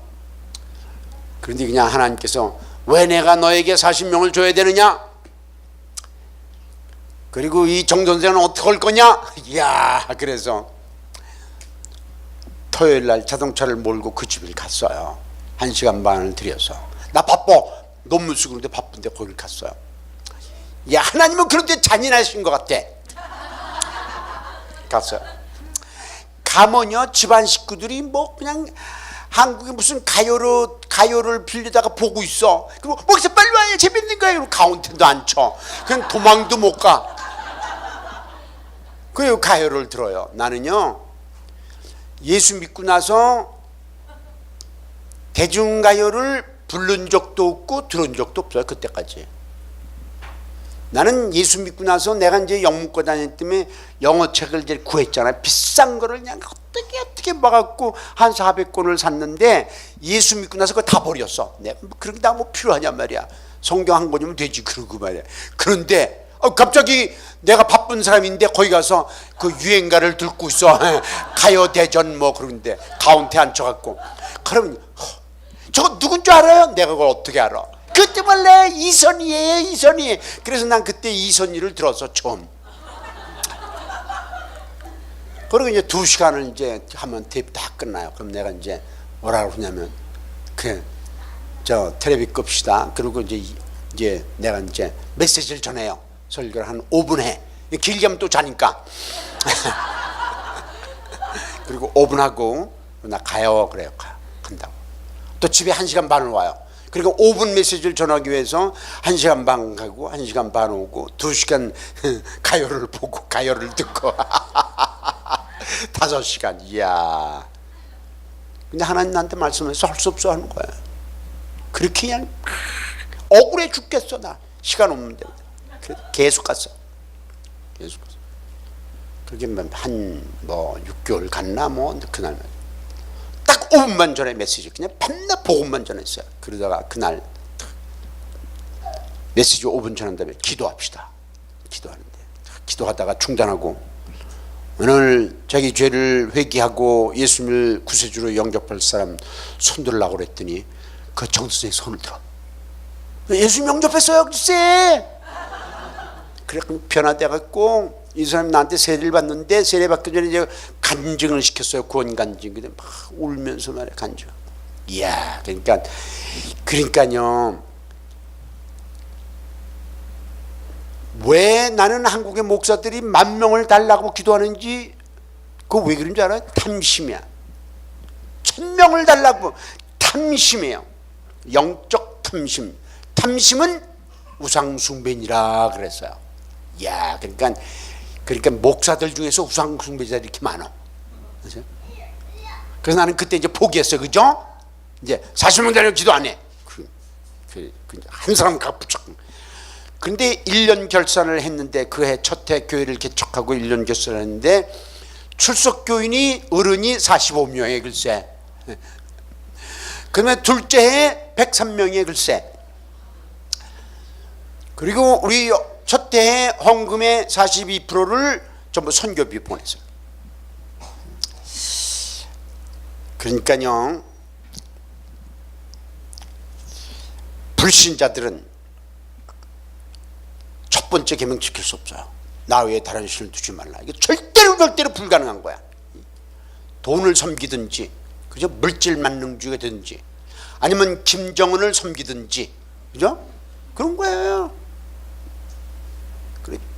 그런데 그냥 하나님께서 왜 내가 너에게 40명을 줘야 되느냐? 그리고 이 정 선생은 어떻게 할 거냐? 이야, 그래서 토요일 날 자동차를 몰고 그 집을 갔어요. 1시간 반을 들여서. 나 바빠. 논문 쓰고 그런데 바쁜데 거기를 갔어요. 야, 하나님은 그런데 잔인하신 것 같아. 갔어요. 가면요 집안 식구들이 뭐 그냥 한국에 무슨 가요를 빌리다가 보고 있어. 그리고 목사 빨리 와요. 재밌는 거예요. 그리고 가운데도 안 쳐. 그냥 도망도 못 가. 그리고 가요를 들어요. 나는요 예수 믿고 나서 대중가요를 부른 적도 없고 들은 적도 없어요. 그때까지. 나는 예수 믿고 나서 내가 이제 영문과 다녔기 때문에 영어책을 이제 구했잖아요. 비싼 거를 그냥 어떻게 막았고 한 400권을 샀는데 예수 믿고 나서 그거 다 버렸어. 내가 뭐 그런 게 다 뭐 필요하냔 말이야. 성경 한 권이면 되지 그러고 말이야. 그런데 갑자기 내가 바쁜 사람인데 거기 가서 그 유행가를 듣고 있어. 가요대전 뭐 그런데 가운데 앉혀갖고 그러면 저거 누군 줄 알아요? 내가 그걸 어떻게 알아? 그때 원래 이선희예요, 이선희. 그래서 난 그때 이선희를 들어서 처음. 그리고 이제 2시간을 이제 하면 테이프 다 끝나요. 그럼 내가 이제 뭐라 그러냐면 저 텔레비 끕시다. 그리고 이제 내가 이제 메시지를 전해요. 설교를 한 5분 해. 길게 하면 또 자니까. 그리고 5분 하고 나 가요. 그래요. 간다고. 또 집에 1시간 반을 와요. 그리고 5분 메시지를 전하기 위해서 1시간 반 가고 1시간 반 오고 2시간 가요를 보고 가요를 듣고 5시간. 이야. 근데 하나님 나한테 말씀해서 할 수 없어 하는 거야. 그렇게 그냥 억울해 죽겠어. 나 시간 없는데 계속 갔어. 계속 갔어. 그게 한 6개월 갔나 뭐 그날 딱 5분만 전에 메시지 그냥 밤낮 복음만 전했어요. 그러다가 그날 메시지 5분 전한 다음에 기도합시다. 기도하는데 기도하다가 중단하고 오늘 자기 죄를 회개하고 예수님을 구세주로 영접할 사람 손 들라고 그랬더니 그 정선생이 손을 들어. 예수님 영접했어요 글쎄. 그래 변화돼갖고 이 사람이 나한테 세례를 받는데 세례 받기 전에 이제 간증을 시켰어요. 구원 간증. 근데 막 울면서 말해 간증. 이야, 그러니까요. 왜 나는 한국의 목사들이 10,000명을 달라고 기도하는지 그거 왜 그런지 알아요? 탐심이야. 1,000명을 달라고 탐심이에요. 영적 탐심. 탐심은 우상숭배니라 그랬어요. 이야, 그러니까 목사들 중에서 우상숭배자들이 이렇게 많아. 그래서 나는 그때 이제 포기했어요. 그죠? 이제 40명 달려 기도 안 해. 한 사람 각 붙잡고. 근데 1년 결산을 했는데 그 해 첫 해 교회를 개척하고 1년 결산을 했는데 출석 교인이 어른이 45명에 글쎄. 그다음에 둘째 해 103명에 글쎄. 그리고 우리 첫 해에 헌금의 42%를 전부 선교비 보냈어요. 그러니까요, 불신자들은 첫 번째 계명 지킬 수 없어요. 나 외에 다른 신을 두지 말라. 이게 절대로 불가능한 거야. 돈을 섬기든지, 그죠? 물질 만능주의가 되든지, 아니면 김정은을 섬기든지, 그죠? 그런 거예요.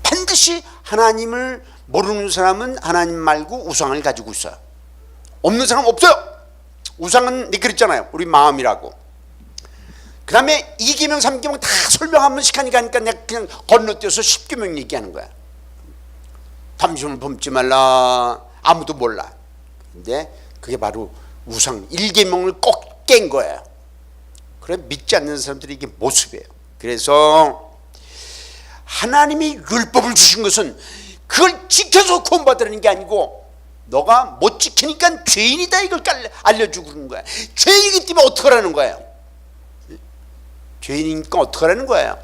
반드시 하나님을 모르는 사람은 하나님 말고 우상을 가지고 있어요. 없는 사람 없어요. 우상은 네 그랬잖아요. 우리 마음이라고. 그 다음에 2계명 3계명 다 설명하면 시간이 가니까 내가 그냥 건너뛰어서 10계명 얘기하는 거야. 탐심을 범지 말라. 아무도 몰라. 근데 그게 바로 우상 1계명을 꼭 깬 거예요. 그래 믿지 않는 사람들이 이게 모습이에요. 그래서 하나님이 율법을 주신 것은 그걸 지켜서 구원받으라는 게 아니고 너가 못 지키니까 죄인이다 이걸 알려주고 그러는 거야. 죄인이기 때문에 어떡하라는 거예요? 죄인이니까 어떡하라는 거예요?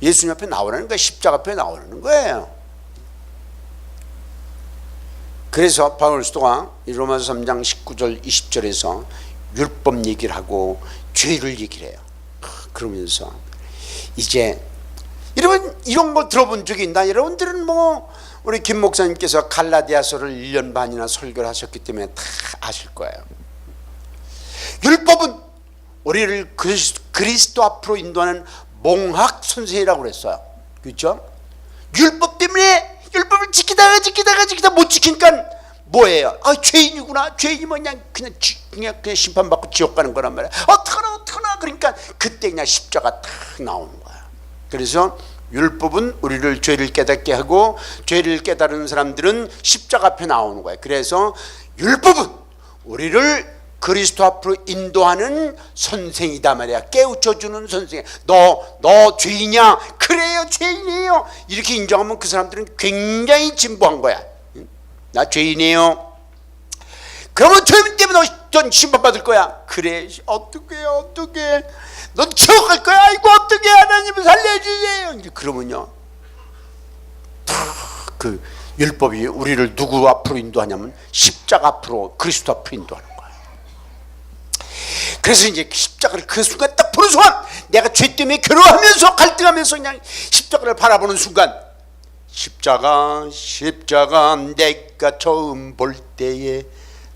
예수님 앞에 나오라는 거예요. 십자가 앞에 나오라는 거예요. 그래서 바울 사도가 로마서 3장 19절 20절에서 율법 얘기를 하고 죄를 얘기를 해요. 그러면서 이제 여러분 이런 거 들어본 적이 있나? 여러분들은 뭐 우리 김 목사님께서 갈라디아서를 1년 반이나 설교를 하셨기 때문에 다 아실 거예요. 율법은 우리를 그리스도 앞으로 인도하는 몽학 선생이라고 그랬어요. 그렇죠? 율법 때문에 율법을 지키다가 못 지키니까 뭐예요? 아, 죄인이구나. 죄인이면 그냥 심판받고 지옥 가는 거란 말이야. 어떡하나. 그러니까 그때 그냥 십자가 탁 나오는 거야. 그래서 율법은 우리를 죄를 깨닫게 하고 죄를 깨달은 사람들은 십자가 앞에 나오는 거예요. 그래서 율법은 우리를 그리스도 앞으로 인도하는 선생이다 말이야. 깨우쳐주는 선생. 너 죄인이야? 그래요, 죄인이에요. 이렇게 인정하면 그 사람들은 굉장히 진보한 거야. 나 죄인이에요. 그러면 죄인 때문에 넌 심판받을 거야. 그래, 어떡해. 넌 지옥 갈 거야. 아이고, 어떡해. 하나님 살려주세요. 이제 그러면요, 그 율법이 우리를 누구 앞으로 인도하냐면 십자가 앞으로, 그리스도 앞으로 인도하는 거야. 그래서 이제 십자가를 그 순간 딱 보는 순간, 내가 죄 때문에 괴로워하면서 갈등하면서 그냥 십자가를 바라보는 순간, 십자가 내가 처음 볼 때에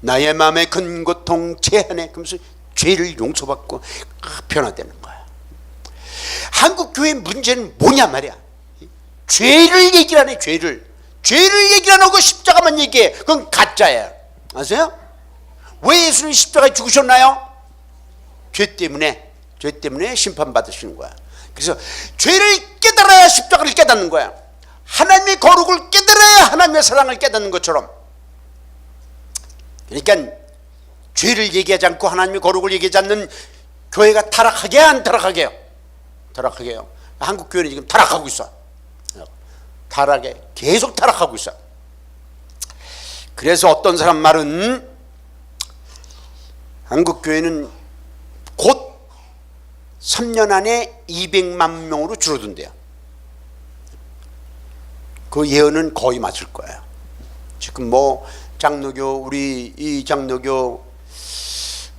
나의 마음에 큰 고통 제한해. 그러면서 죄를 용서받고 변화되는 거야. 한국 교회의 문제는 뭐냐 말이야. 죄를 얘기를 안 해. 죄를 얘기를 안 하고 십자가만 얘기해. 그건 가짜야. 아세요? 왜 예수님이 십자가에 죽으셨나요? 죄 때문에 심판받으시는 거야. 그래서 죄를 깨달아야 십자가를 깨닫는 거야. 하나님의 거룩을 깨달아야 하나님의 사랑을 깨닫는 것처럼. 그러니까 죄를 얘기하지 않고 하나님의 거룩을 얘기하지 않는 교회가 타락하게 안 타락하게요? 타락하게요. 한국 교회는 지금 타락하고 있어. 계속 타락하고 있어. 그래서 어떤 사람 말은 한국 교회는 곧 3년 안에 200만 명으로 줄어든대요. 그 예언은 거의 맞을 거예요. 지금 뭐 장로교, 우리 이 장로교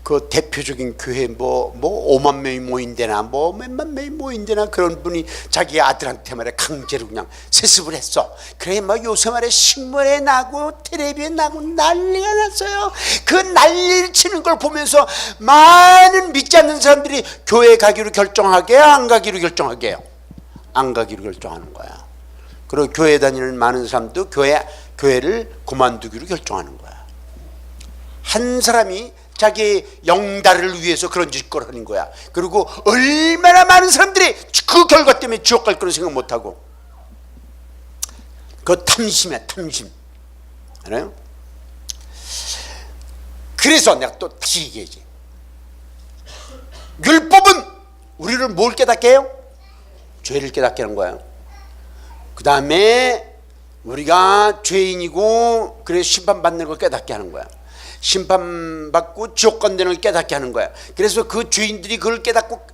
그 대표적인 교회 뭐 5만 명이 모인대나 뭐 몇만 명이 모인대나, 그런 분이 자기 아들한테 말해 강제로 그냥 세습을 했어. 그래 뭐 요새 말에 신문에 나고 텔레비에 나고 난리가 났어요. 그 난리를 치는 걸 보면서 많은 믿지 않는 사람들이 교회 가기로 결정하게, 안 가기로 결정하게요? 안 가기로 결정하는 거야. 그리고 교회 다니는 많은 사람도 교회를 그만두기로 결정하는 거야. 한 사람이 자기 영달을 위해서 그런 짓을 하는 거야. 그리고 얼마나 많은 사람들이 그 결과 때문에 지옥 갈 거는 생각 못하고. 그거 탐심이야, 탐심. 알아요? 그래서 내가 또 다시 얘기하지. 율법은 우리를 뭘 깨닫게 해요? 죄를 깨닫게 하는 거야. 그 다음에 우리가 죄인이고 그래서 심판받는 걸 깨닫게 하는 거야. 심판받고 지옥 간다는 걸 깨닫게 하는 거야. 그래서 그 죄인들이 그걸 깨닫고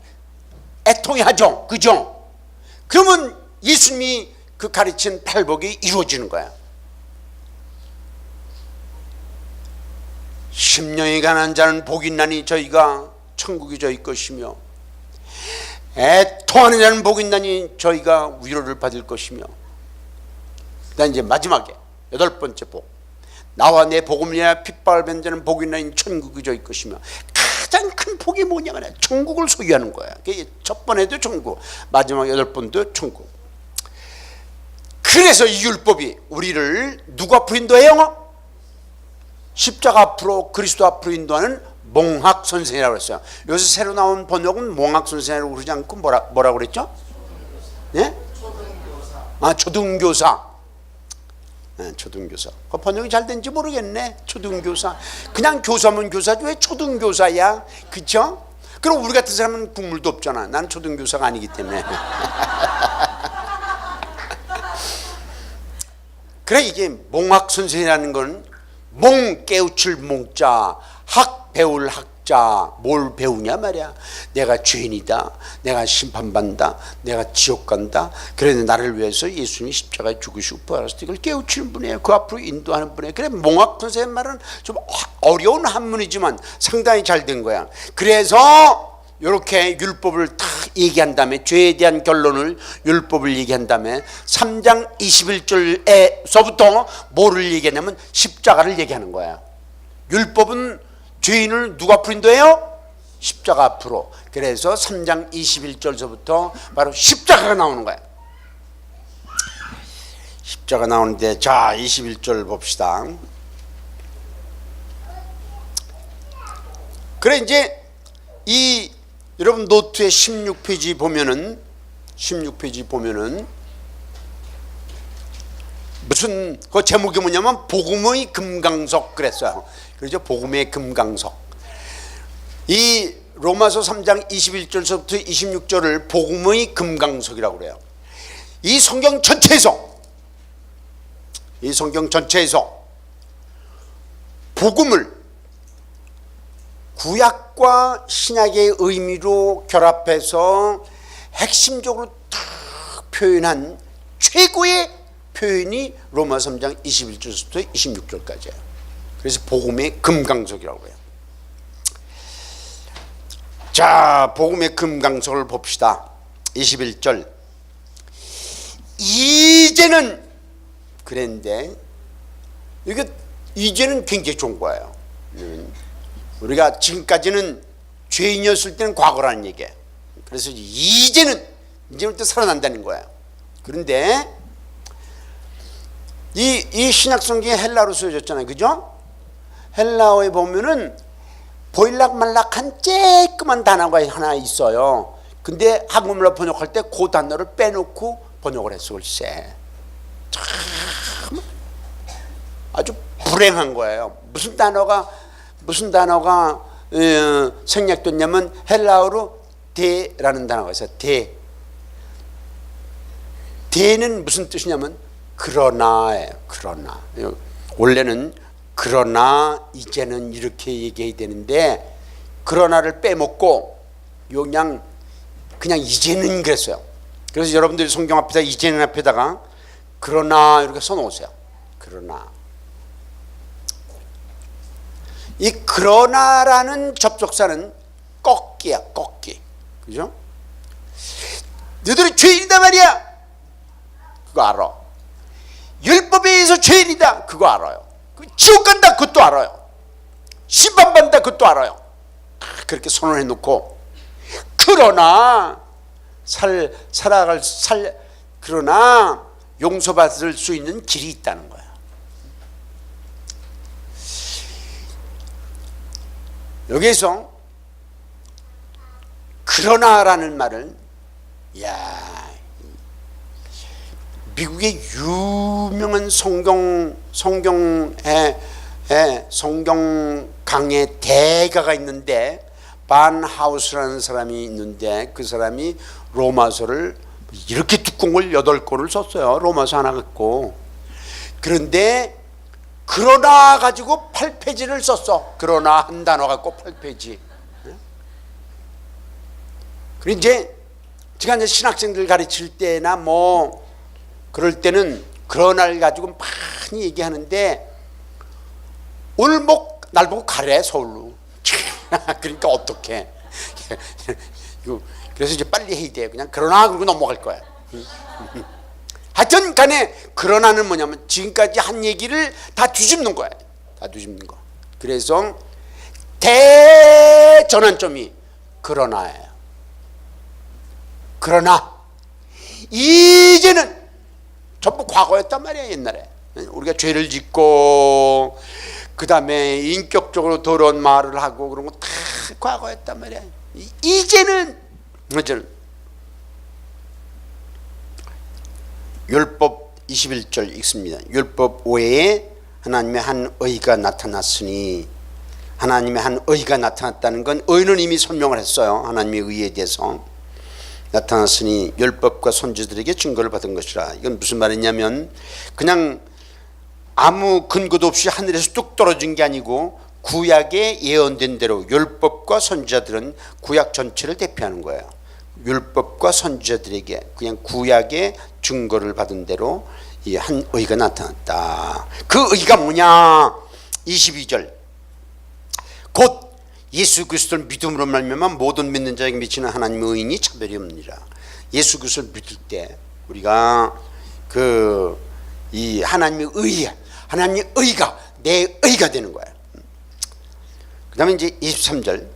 애통해하죠. 그죠? 그러면 예수님이 그 가르친 팔복이 이루어지는 거야. 심령이 가난한 자는 복이 있나니 저희가 천국이 저희 것이며, 애통하는 자는 복이 있나니 저희가 위로를 받을 것이며, 그다음 이제 마지막에 8번째 복, 나와 내 복음을 위하여 핍박을 받는 자는 복이 있나니 천국이 저희 것이며. 가장 큰 복이 뭐냐면 천국을 소유하는 거야. 첫 번에도 천국, 마지막 8번도 천국. 그래서 이 율법이 우리를 누구 앞으로 인도해요? 십자가 앞으로, 그리스도 앞으로 인도하는 몽학 선생이라고 했어요. 요새 새로 나온 번역은 몽학 선생이라고 그러지 않고 뭐라고 그랬죠? 예? 초등교사. 네, 초등교사. 그 번역이 잘 된지 모르겠네. 초등교사. 그냥 교사면 교사지 왜 초등교사야? 그쵸? 그럼 우리 같은 사람은 국물도 없잖아. 나는 초등교사가 아니기 때문에. 그래, 이게 몽학 선생이라는 건 몽 깨우칠 몽자, 학 배울 학자. 뭘 배우냐 말이야. 내가 죄인이다, 내가 심판받는다, 내가 지옥 간다, 그래서 나를 위해서 예수님이 십자가에 죽으시고 부활하셨다, 이걸 깨우치는 분이에요. 그 앞으로 인도하는 분이에요. 그래, 몽학 선생님 말은 좀 어려운 한문이지만 상당히 잘 된 거야. 그래서 이렇게 율법을 다 얘기한 다음에, 죄에 대한 결론을, 율법을 얘기한 다음에 3장 21절에서부터 뭐를 얘기하냐면 십자가를 얘기하는 거야. 율법은 죄인을 누가 앞으로 인도해요? 십자가 앞으로. 그래서 3장 21절서부터 바로 십자가가 나오는 거야. 십자가 나오는데, 자 21절 봅시다. 그래, 이제 이 여러분 노트의 16페이지 보면은 무슨 그 제목이 뭐냐면 복음의 금강석 그랬어요. 그렇죠? 복음의 금강석. 이 로마서 3장 21절서부터 26절을 복음의 금강석이라고 그래요. 이 성경 전체에서 복음을 구약과 신약의 의미로 결합해서 핵심적으로 딱 표현한 최고의 표현이 로마서 3장 21절부터 26절까지예요. 그래서 복음의 금강석이라고 해요. 자, 복음의 금강석을 봅시다. 21절. 이제는 그랬는데, 이게 이제는 굉장히 좋은 거예요. 우리가 지금까지는 죄인이었을 때는 과거라는 얘기예요. 그래서 이제부터 살아난다는 거예요. 그런데 이 신약 성경에 헬라어로 쓰여졌잖아요, 그죠? 헬라어에 보면은 보일락말락한 쬐끄만 단어가 하나 있어요. 근데 한국말로 번역할 때 그 단어를 빼놓고 번역을 했어. 글쎄, 참 아주 불행한 거예요. 무슨 단어가 생략됐냐면 헬라어로 대라는 단어가 있어요. 대는 무슨 뜻이냐면 그러나예요. 그러나. 원래는 그러나 이제는 이렇게 얘기해야 되는데 그러나를 빼먹고 그냥 이제는 그랬어요. 그래서 여러분들이 성경 앞에다 이제는 앞에다가 그러나 이렇게 써놓으세요. 그러나. 이 그러나라는 접속사는 꺾기야, 꺾기. 그죠? 너희들이 죄인이다 말이야. 그거 알아. 율법에 의해서 죄인이다. 그거 알아요. 지옥 간다. 그것도 알아요. 심판받는다. 그것도 알아요. 그렇게 선언해 놓고 그러나 그러나 용서받을 수 있는 길이 있다는 거야. 여기에서 그러나라는 말을 미국의 유명한 성경 강의 대가가 있는데 반 하우스라는 사람이 있는데 그 사람이 로마서를 이렇게 두꺼운 걸 8권을 썼어요. 로마서 하나 갖고. 그런데 그러나 가지고 8페이지를 썼어. 그러나 한 단어 갖고 8페이지. 그리고 이제 제가 이제 신학생들 가르칠 때나 뭐 그럴 때는 그러나를 가지고 많이 얘기하는데 오늘 뭐 날 보고 가래 서울로. 그러니까 어떡해. 그래서 이제 빨리 해야 돼. 그냥 그러나 그러고 넘어갈 거야. 하여튼 간에 그러나는 뭐냐면 지금까지 한 얘기를 다 뒤집는 거야. 다 뒤집는 거. 그래서 대전환점이 그러나예요. 그러나 이제는 전부 과거였단 말이야. 옛날에 우리가 죄를 짓고 그 다음에 인격적으로 더러운 말을 하고 그런 거 다 과거였단 말이야. 이제는 율법 21절 읽습니다. 율법 외에 하나님의 한 의가 나타났으니, 하나님의 한 의가 나타났다는 건 의는 이미 설명을 했어요. 하나님의 의에 대해서 나타났으니 율법과 선지자들에게 증거를 받은 것이라. 이건 무슨 말이냐면 그냥 아무 근거도 없이 하늘에서 뚝 떨어진 게 아니고 구약에 예언된 대로 율법과 선지자들은 구약 전체를 대표하는 거예요. 율법과 선지자들에게 그냥 구약의 증거를 받은 대로 이 한 의가 나타났다. 그 의가 뭐냐? 22절. 곧 예수 그리스도를 믿음으로 말미암아 모든 믿는 자에게 미치는 하나님의 의인이 차별이 없느니라. 예수 그리스도를 믿을 때 우리가 이 하나님의 의가 내 의가 되는 거야. 그 다음에 이제 23절.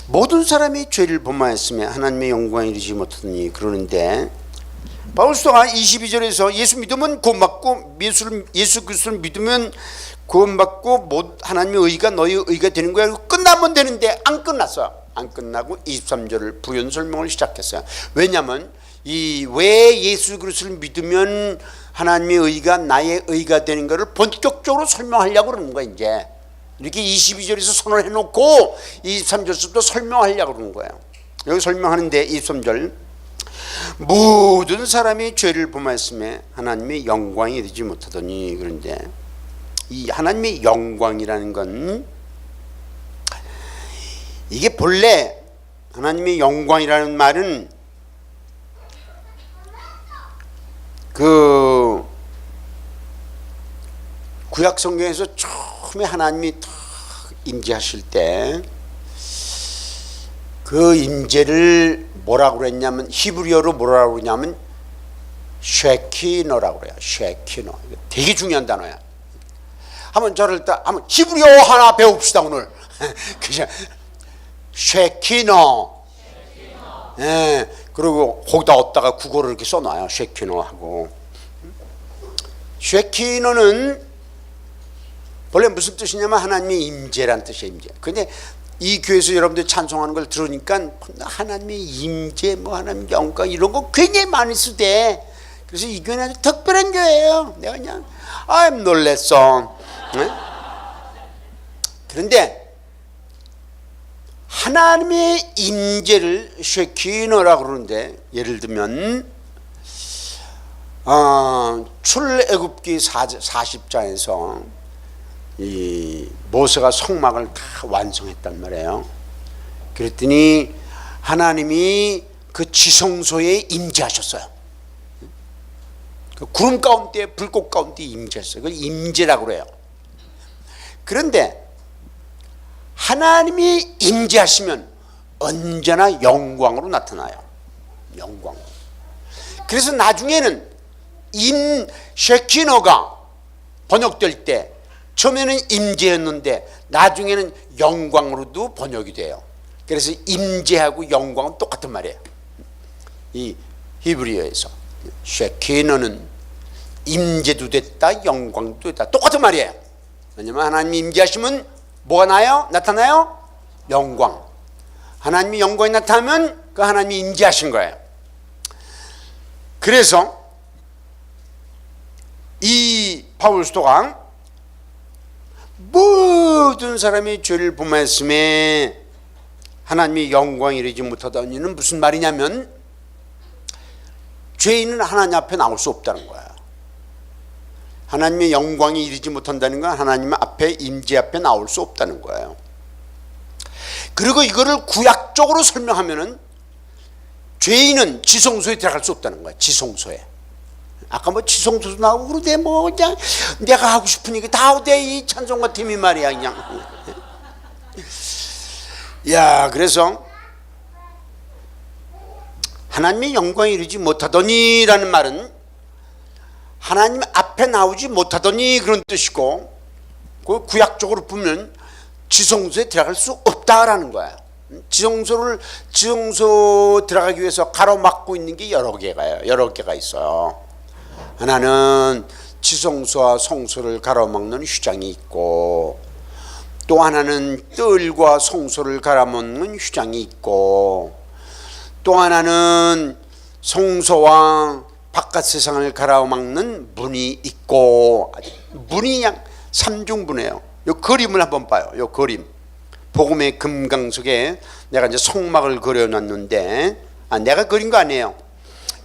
모든 사람이 죄를 범하였으며 하나님의 영광에 이르지 못하더니 그러는데 바울 사도가 22절에서 예수 믿으면 구원받고 예수 그리스도를 믿으면 구원받고 하나님의 의가 너희 의가 되는 거야. 끝나면 되는데 안 끝났어요. 안 끝나고 23절을 부연 설명을 시작했어요. 왜냐하면 왜 예수 그리스도를 믿으면 하나님의 의가 나의 의가 되는 것을 본격적으로 설명하려고 그러는 거야. 이제 이렇게 22절에서 선언을 해놓고 23절부터 설명하려고 그러는 거예요. 여기 설명하는데 23절 모든 사람이 죄를 범하였음에 하나님의 영광이 이르지 못하더니. 그런데 이 하나님의 영광이라는 건 이게 본래 하나님의 영광이라는 말은 그 구약 성경에서 처음에 하나님이 딱 임재하실 때 그 임재를 뭐라고 그랬냐면 히브리어로 뭐라고 그러냐면 쉐키너라고 그래요. 쉐키너. 되게 중요한 단어야. 한번 저를 딱 한번 히브리어 하나 배웁시다 오늘. 그죠? 쉐키너. 예. 그리고 거기다 얻다가 국어를 이렇게 써놔요. 쉐키너 하고. 쉐키너는 원래 무슨 뜻이냐면 하나님의 임재란 뜻이에요. 임재. 근데 이 교회에서 여러분들 찬송하는 걸 들으니까 하나님의 임재, 뭐 하나님 영광 이런 거 굉장히 많이 쓰대. 그래서 이 교회는 아주 특별한 교회예요. 내가 그냥 놀랬어. 네? 그런데 하나님의 임재를 쉐키너라고 그러는데 예를 들면 출애굽기 40장에서 이 모세가 성막을 다 완성했단 말이에요. 그랬더니 하나님이 그 지성소에 임재하셨어요. 그 구름 가운데 불꽃 가운데 임재했어요. 그걸 임재라고 그래요. 그런데 하나님이 임재하시면 언제나 영광으로 나타나요. 영광. 그래서 나중에는 쉐키너가 번역될 때 처음에는 임재였는데 나중에는 영광으로도 번역이 돼요. 그래서 임재하고 영광은 똑같은 말이에요. 이 히브리어에서 쉐키너는 임재도 됐다 영광도 됐다 똑같은 말이에요. 왜냐하면 하나님이 임재하시면 뭐가 나타나요? 영광. 하나님이 영광이 나타나면 그 하나님이 임재하신 거예요. 그래서 이 바울 사도가 모든 사람이 죄를 범하였음에 하나님이 영광이 이르지 못하더니는 무슨 말이냐면 죄인은 하나님 앞에 나올 수 없다는 거야. 하나님의 영광이 이르지 못한다는 건 하나님 앞에 임재 앞에 나올 수 없다는 거예요. 그리고 이거를 구약적으로 설명하면은 죄인은 지성소에 들어갈 수 없다는 거야. 지성소에. 아까 뭐 지성소도 나오고 그러대 뭐 그냥 내가 하고 싶으니까 다 하대 이 찬송가 팀이 말이야 그냥. 야 그래서 하나님의 영광에 이르지 못하더니라는 말은 하나님 앞에 나오지 못하더니 그런 뜻이고 그 구약적으로 보면 지성소에 들어갈 수 없다라는 거야. 지성소 들어가기 위해서 가로막고 있는 게 여러 개가 있어요. 하나는 지성소와 성소를 가로막는 휘장이 있고 또 하나는 뜰과 성소를 가로막는 휘장이 있고 또 하나는 성소와 바깥 세상을 가로막는 문이 있고 문이 양 3중분이에요. 요 그림을 한번 봐요. 요 그림 복음의 금강석에 내가 이제 성막을 그려놨는데 내가 그린 거 아니에요.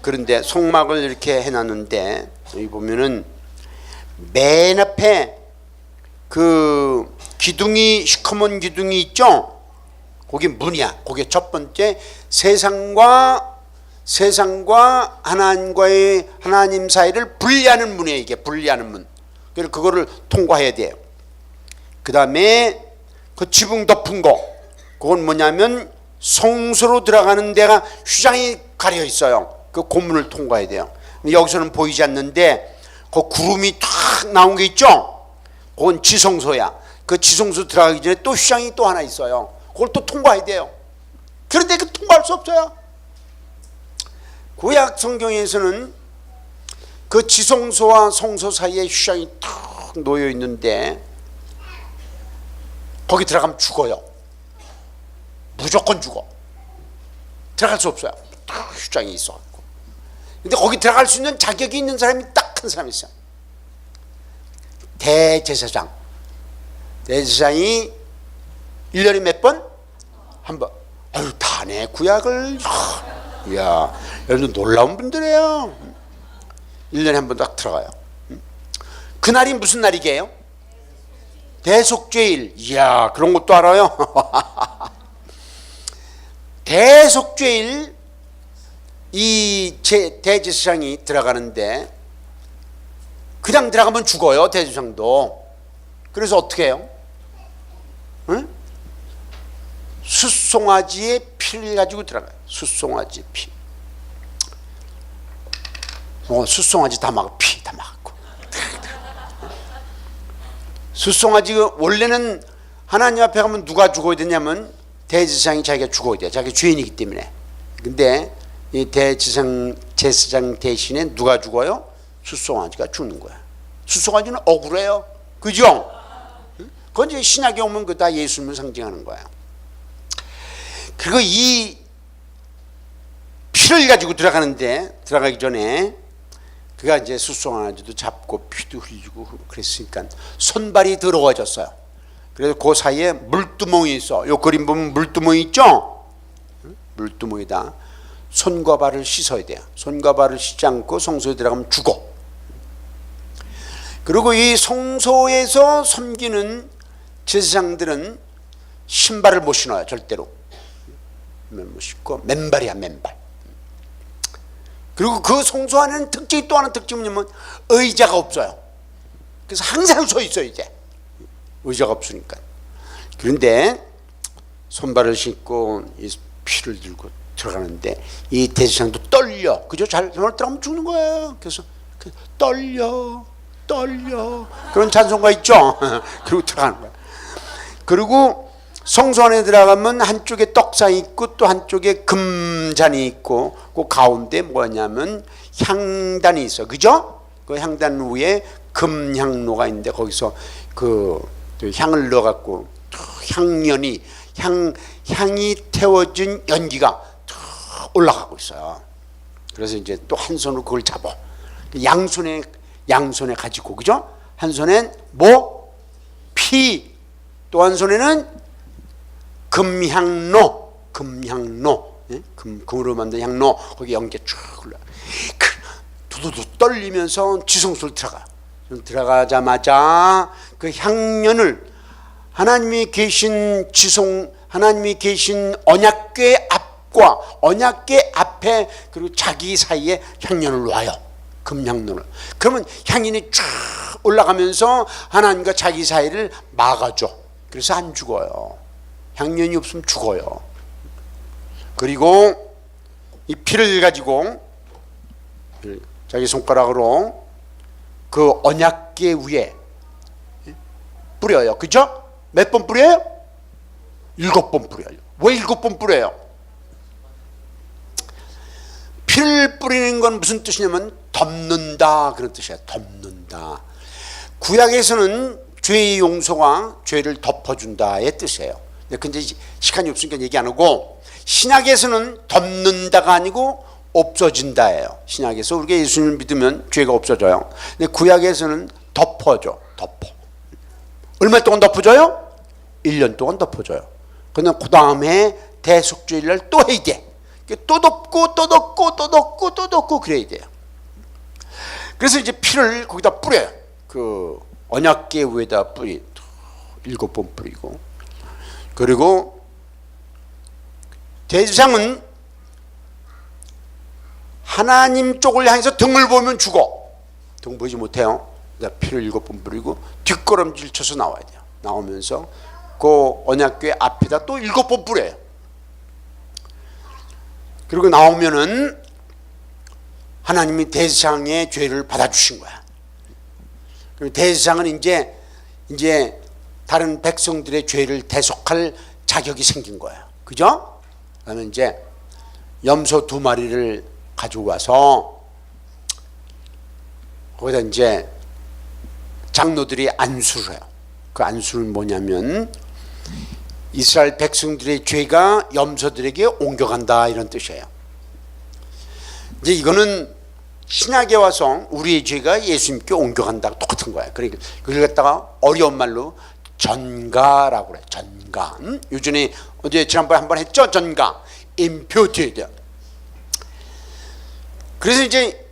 그런데 성막을 이렇게 해놨는데 여기 보면은 맨 앞에 그 기둥이 시커먼 기둥이 있죠. 거기 문이야. 거기 첫 번째 세상과 하나님 사이를 분리하는 문이에요. 이게 분리하는 문. 그래서 그거를 통과해야 돼요. 그 다음에 그 지붕 덮은 거 그건 뭐냐면 성소로 들어가는 데가 휘장이 가려 있어요. 그 고문을 통과해야 돼요. 근데 여기서는 보이지 않는데 그 구름이 탁 나온 게 있죠. 그건 지성소야. 그 지성소 들어가기 전에 또 휘장이 또 하나 있어요. 그걸 또 통과해야 돼요. 그런데 그 통과할 수 없어요. 구약 성경에서는 그 지성소와 성소 사이에 휘장이 탁 놓여 있는데 거기 들어가면 죽어요. 무조건 죽어. 들어갈 수 없어요. 딱 휘장이 있어. 근데 거기 들어갈 수 있는 자격이 있는 사람이 딱 한 사람이 있어요. 대제사장. 대제사장이 1년에 몇 번? 한 번. 아유, 다네 구약을. 이야, 여러분 놀라운 분들이에요. 1년에 한 번 딱 들어가요. 그날이 무슨 날이게요? 대속죄일. 이야, 그런 것도 알아요. 대속죄일 이 대제사장이 들어가는데 그냥 들어가면 죽어요. 대제사장도. 그래서 어떻게 해요? 응? 숫송아지의 피를 가지고 들어가요. 숫송아지 피. 숫송아지 다 막아, 피 다 막고. 숫송아지가 원래는 하나님 앞에 가면 누가 죽어야 되냐면 대제사장이 자기가 죽어야 돼. 자기 죄인이기 때문에. 근데 이 제사장 대신에 누가 죽어요? 숫송아지가 죽는 거야. 숫송아지는 억울해요. 그죠? 그건 이제 신약에 오면 그 다 예수님을 상징하는 거야. 그리고 이 피를 가지고 들어가기 전에 그가 이제 숫송아지도 잡고 피도 흘리고 그랬으니까 손발이 더러워졌어요. 그래서 그 사이에 물두멍이 있어. 요 그림 보면 물두멍이 있죠? 물두멍이다. 손과 발을 씻어야 돼요. 손과 발을 씻지 않고 성소에 들어가면 죽어. 그리고 이 성소에서 섬기는 제사장들은 신발을 못 신어요. 절대로. 못 신고 맨발이야, 맨발. 그리고 그 성소 안에는 특징이 또 하나 특징은 뭐냐면 의자가 없어요. 그래서 항상 서 있어야 돼. 의자가 없으니까. 그런데 손발을 신고 이 피를 들고 들어가는데 이 대제사장도 떨려. 그죠? 잘못 들어가면 죽는 거예요. 그래서 떨려 그런 찬송가 있죠. 그리고 들어가는 거야. 그리고 성소 안에 들어가면 한쪽에 떡상이 있고 또 한쪽에 금잔이 있고 그 가운데 뭐냐면 향단이 있어. 그죠? 그 향단 위에 금향로가 있는데 거기서 그 향을 넣어 갖고 향이 태워진 연기가 올라가고 있어요. 그래서 이제 또 한 손으로 그걸 잡아. 양손에 가지고, 그죠? 한 손엔 피, 또 한 손에는 금향로, 예? 금으로 만든 향로, 거기 연기 쭉 올라. 두두두 떨리면서 지성소를 들어가. 들어가자마자 그 향연을 하나님이 계신 하나님이 계신 언약궤 앞과 언약궤 앞에 그리고 자기 사이에 향연을 놔요. 금향로를. 그러면 향연이 쫙 올라가면서 하나님과 자기 사이를 막아줘. 그래서 안 죽어요. 향연이 없으면 죽어요. 그리고 이 피를 가지고 자기 손가락으로 그 언약궤 위에 뿌려요. 그죠? 몇 번 뿌려요? 7번 뿌려요. 왜 7번 뿌려요? 피를 뿌리는 건 무슨 뜻이냐면 덮는다, 그런 뜻이야. 덮는다. 구약에서는 죄의 용서와 죄를 덮어준다의 뜻이에요. 근데 시간이 없으니까 얘기 안 하고, 신약에서는 덮는다가 아니고 없어진다예요. 신약에서 우리가 예수님을 믿으면 죄가 없어져요. 근데 구약에서는 덮어줘. 덮어. 얼마 동안 덮어줘요? 1년 동안 덮어줘요. 근데 그 다음에 대속죄일날 또 해야 돼. 또 덮고 또 덮고 또 덮고 또 덮고 그래야 돼요. 그래서 이제 피를 거기다 뿌려요. 그 언약궤 위에다 7번 뿌리고. 그리고 대제사장은 하나님 쪽을 향해서 등을 보면 죽어. 등 보지 못해요. 피를 7번 뿌리고 뒷걸음질 쳐서 나와야 돼요. 나오면서 그 언약궤 앞에다 또 7번 뿌려요. 그리고 나오면은 하나님이 대제사장의 죄를 받아주신 거야. 그리고 대제사장은 이제 다른 백성들의 죄를 대속할 자격이 생긴 거야. 그죠? 그러면 이제 염소 2마리를 가지고 와서 거기다 이제 장로들이 안수를 해요. 그 안수는 뭐냐면 이스라엘 백성들의 죄가 염소들에게 옮겨간다, 이런 뜻이에요. 이제 이거는 신약에 와서 우리의 죄가 예수님께 옮겨간다, 똑같은 거야. 그걸 갖다가 어려운 말로 전가라고 그래. 전가. 요즘에 어제 지난번에 한번 했죠. 전가. imputed. 그래서 이제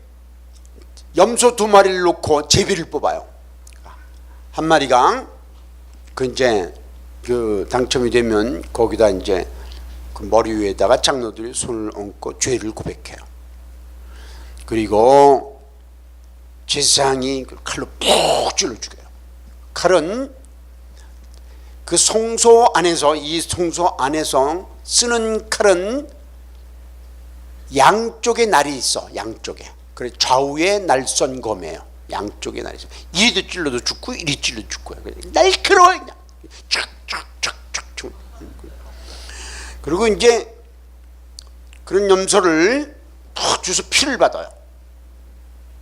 염소 2마리를 놓고 제비를 뽑아요. 한 마리가 그 이제 그 당첨이 되면 거기다 이제 그 머리 위에다가 장로들이 손을 얹고 죄를 고백해요. 그리고 제사장이 그 칼로 푹 찔러 죽여요. 칼은 그 성소 안에서, 이 성소 안에서 쓰는 칼은 양쪽에 날이 있어. 양쪽에. 그래 좌우에 날선 검이에요. 양쪽에 날이 있어. 이리도 찔러도 죽고 이리 찔러도 죽고요. 날카로워 그냥 촥촥촥촥. 그리고 이제 그런 염소를 푹 주서 피를 받아요.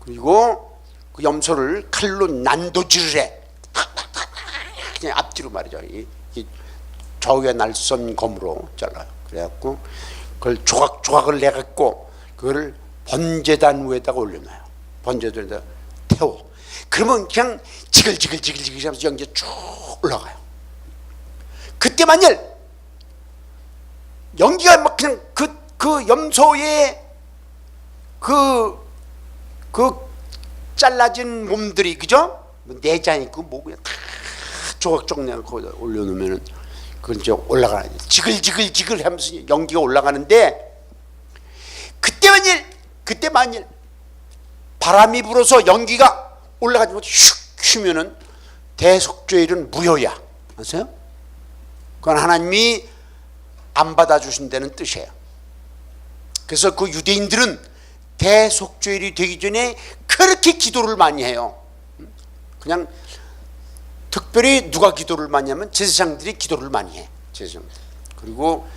그리고 그 염소를 칼로 난도질을 해. 그냥 앞뒤로 말이죠. 이 좌우에 날선 검으로 잘라요. 그래갖고 그걸 조각조각을 내갖고 그걸 번제단 위에다가 올려놔요. 번제단에다 태워. 그러면 그냥 지글지글 하면서 연기가 쭉 올라가요. 그때 만일 연기가 막 그냥 그 염소의 그 잘라진 몸들이, 그죠? 내장 있고 뭐 그냥 다 조각조각 내가 거기다 올려놓으면은 그건 이제 올라가는, 지글지글 하면서 연기가 올라가는데, 그때 만일 바람이 불어서 연기가 올라가지 못해 슉 휘면은 대속죄일은 무효야. 아세요? 그건 하나님이 안 받아주신다는 뜻이에요. 그래서 그 유대인들은 대속죄일이 되기 전에 그렇게 기도를 많이 해요. 그냥 특별히 누가 기도를 많이 하면 제사장들이 기도를 많이 해. 제사장들. 그리고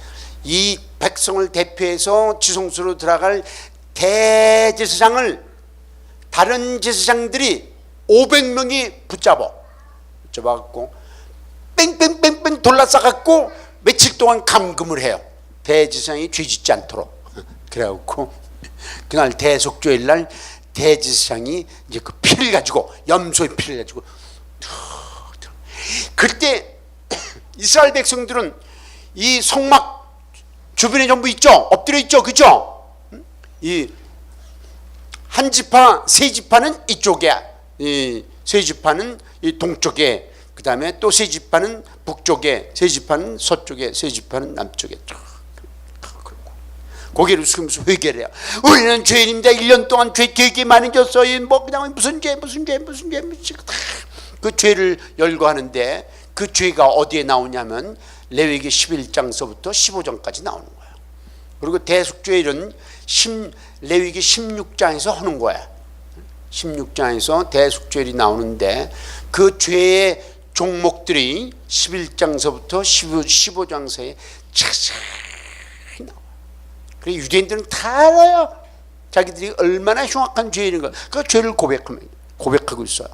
이 백성을 대표해서 지성소로 들어갈 대제사장을 다른 제사장들이 500명이 붙잡아갖고 뺑뺑뺑뺑 둘러싸갖고 며칠 동안 감금을 해요. 대제사장이 죄짓지 않도록. 그래갖고 그날 대속죄일 날 대제사장이 이제 그 피를 가지고, 염소의 피를 가지고, 그때 이스라엘 백성들은 이 성막 주변에 전부 있죠. 엎드려 있죠. 그죠? 이 한 지파, 세 지파는 이쪽에, 이 세 지파는 이 동쪽에, 그 다음에 또 세 지파는 북쪽에, 세 지파는 서쪽에, 세 지파는 남쪽에. 고개를 숙이면서 회개를 해요. 우리는 죄인입니다. 1년 동안 죄 되게 많이 졌어요. 뭐 그냥 무슨 죄. 그 죄를 열거하는데, 그 죄가 어디에 나오냐면 레위기 11장서부터 15장까지 나오는 거예요. 그리고 대속죄일은 레위기 16장에서 하는 거야. 16장에서 대속죄일이 나오는데 그 죄의 종목들이 11장서부터 15장 사이에 자세히 나와요. 그래서 유대인들은 다 알아요. 자기들이 얼마나 흉악한 죄인인가. 그 죄를 고백하고 있어요.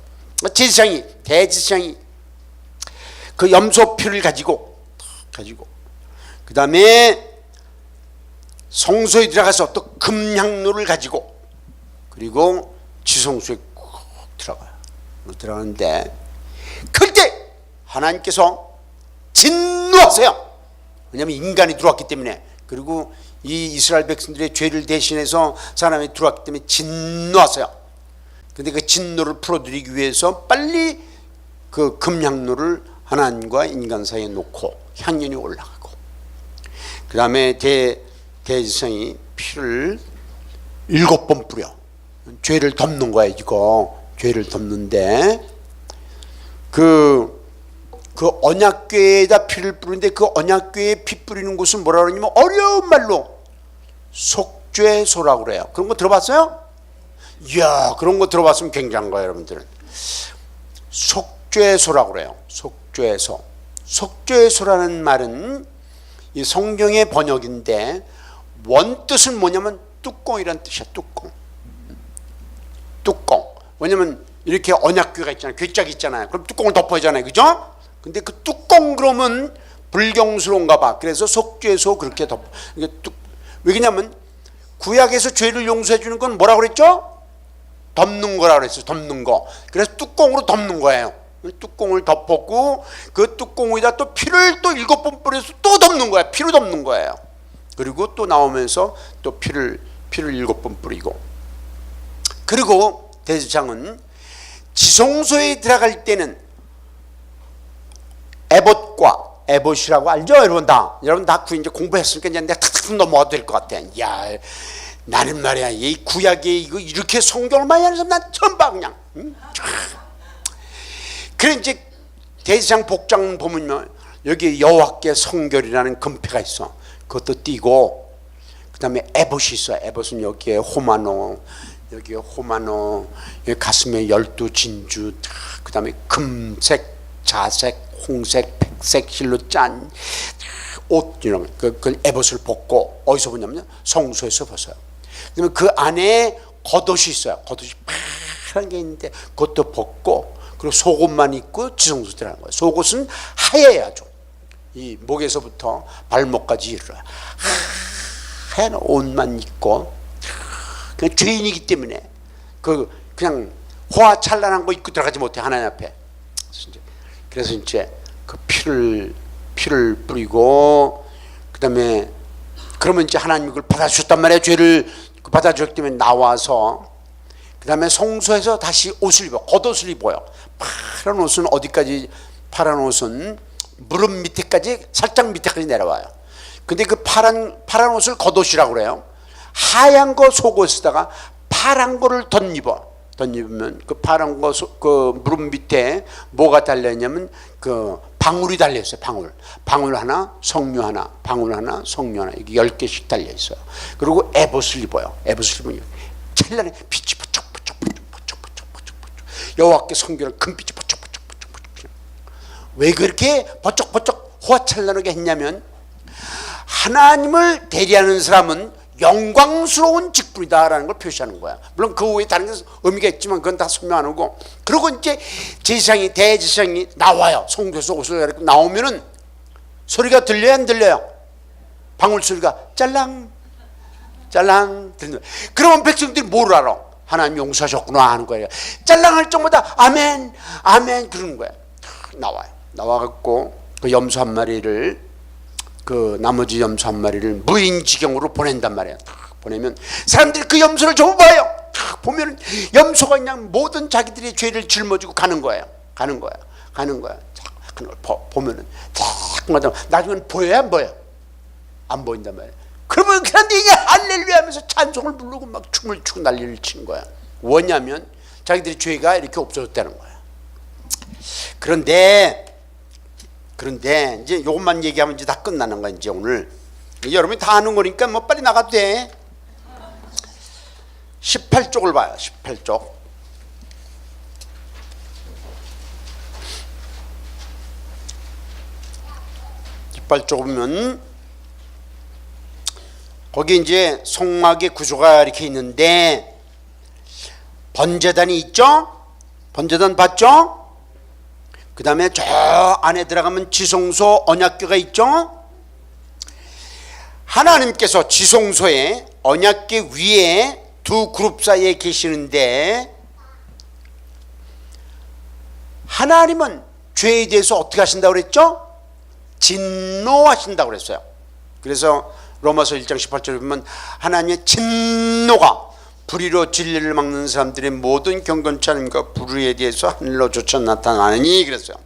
대제사장이 그 염소 피를 가지고 그 다음에 성소에 들어가서 또 금향로를 가지고, 그리고 지성소에 꼭 들어가요. 들어가는데 그때 하나님께서 진노하세요. 왜냐하면 인간이 들어왔기 때문에. 그리고 이 이스라엘 백성들의 죄를 대신해서 사람이 들어왔기 때문에 진노하세요. 근데 그 진노를 풀어드리기 위해서 빨리 그 금향로를 하나님과 인간 사이에 놓고 향연이 올라가고, 그 다음에 대제사장이 피를 7번 뿌려. 죄를 덮는 거야. 이거 죄를 덮는데 그 언약궤에다 피를 뿌리는데, 그 언약궤에 피 뿌리는 곳은 뭐라 그러냐면 어려운 말로 속죄소라고 그래요. 그런 거 들어봤어요? 이야, 그런 거 들어봤으면 굉장한 거예요, 여러분들은. 속죄소라고 그래요. 속죄소라는 말은 이 성경의 번역인데 원뜻은 뭐냐면 뚜껑이란 뜻이야. 뚜껑. 왜냐면 이렇게 언약궤가 있잖아요. 궤짝이 있잖아요. 그럼 뚜껑을 덮어야 하잖아요. 그죠? 근데 그 뚜껑 그러면 불경스러운가 봐. 그래서 속죄소 그렇게 덮어. 왜냐면 구약에서 죄를 용서해 주는 건 뭐라고 그랬죠? 덮는 거라고 그랬어요. 덮는 거. 그래서 뚜껑으로 덮는 거예요. 뚜껑을 덮었고 그 뚜껑 위에다 또 피를 또 7번 뿌려서 또 덮는 거야. 피로 덮는 거예요. 그리고 또 나오면서 또 피를 7번 뿌리고, 그리고 대제사장은 지성소에 들어갈 때는 에봇이라고 알죠? 여러분 다 이제 공부했으니까 이제 내가 탁탁 넘어가도 될 것 같아. 야, 나는 말이야 이 구약에 이거 이렇게 성경을 많이 하는 사람 난 처음 봐 그냥. 그래 이제 대제사장 복장 보면 여기 여호와께 성결이라는 금패가 있어. 그것도 띄고, 그 다음에 에봇이 있어. 에봇은 여기에 호마노, 여기 가슴에 12진주, 그 다음에 금색, 자색, 홍색, 백색 실로 짠 옷, 이런 그걸 에봇을 벗고, 어디서 보냐면 성소에서 벗어요. 그다음에 그 안에 겉옷이 있어요. 겉옷이 파란 게 있는데 그것도 벗고, 그리고 속옷만 입고 지성소 들어가는 거예요. 속옷은 하얘야죠. 이 목에서부터 발목까지 이르러 하얀 옷만 입고, 그냥 죄인이기 때문에 그냥 호화찬란한 거 입고 들어가지 못해 하나님 앞에. 그래서 이제 그 피를 뿌리고, 그다음에 그러면 이제 하나님 그걸 받아주셨단 말이에요. 죄를 받아주셨기 때문에 나와서, 그다음에 성소에서 다시 옷을 입어, 겉옷을 입어요. 파란 옷은 어디까지? 파란 옷은 무릎 밑에까지, 살짝 밑에까지 내려와요. 근데 그 파란 옷을 겉옷이라고 그래요. 하얀 거 속옷에다가 파란 거를 덧입으면 그 파란 거 그 무릎 밑에 뭐가 달려있냐면 그 방울이 달려있어요. 방울 하나, 석류 하나, 방울 하나, 석류 하나, 이게 10개씩 달려있어요. 그리고 에봇을 입어요. 에봇을 입으면 찰나게 빛이 번쩍 여호와께 성결한 금빛이 번쩍. 왜 그렇게 번쩍 호화찬란하게 했냐면, 하나님을 대리하는 사람은 영광스러운 직분이다라는 걸 표시하는 거야. 물론 그 외에 다른 의미가 있지만 그건 다 설명 안 하고, 그리고 이제 대제사장이 나와요. 성소에서 옷을 입고 나오면은 소리가 들려요, 안 들려요? 방울 소리가 짤랑 들리는. 그러면 백성들이 뭘 알아? 하나님 용서하셨구나 하는 거예요. 짤랑할 정도다 아멘 그러는 거야. 나와갖고 그 염소 한 마리를, 그 나머지 염소 한 마리를 무인지경으로 보낸단 말이에요. 보내면 사람들이 그 염소를 줘봐요. 보면 염소가 그냥 모든 자기들의 죄를 짊어지고 가는 거예요. 보면은 나중에는 보여야 안 보여? 안 보인단 말이에요. 그러면 그런데 이게 할렐루야 하면서 찬송을 부르고 막 춤을 추고 난리를 치는 거야. 뭐냐면 자기들의 죄가 이렇게 없어졌다는 거야. 그런데 이제 이것만 얘기하면 이제 다 끝나는 거야. 이제 오늘 여러분이 다 아는 거니까 뭐 빨리 나가도 돼. 18쪽을 봐요. 18쪽. 18쪽 보면 거기 이제 성막의 구조가 이렇게 있는데, 번제단이 있죠? 번제단 봤죠? 그 다음에 저 안에 들어가면 지성소 언약궤가 있죠? 하나님께서 지성소에 언약궤 위에 두 그룹 사이에 계시는데, 하나님은 죄에 대해서 어떻게 하신다고 그랬죠? 진노하신다고 그랬어요. 그래서 로마서 1장 18절에 보면 하나님의 진노가 불의로 진리를 막는 사람들의 모든 경건치 않음과 불의에 대해서 하늘로조차 나타나느니 그랬어요.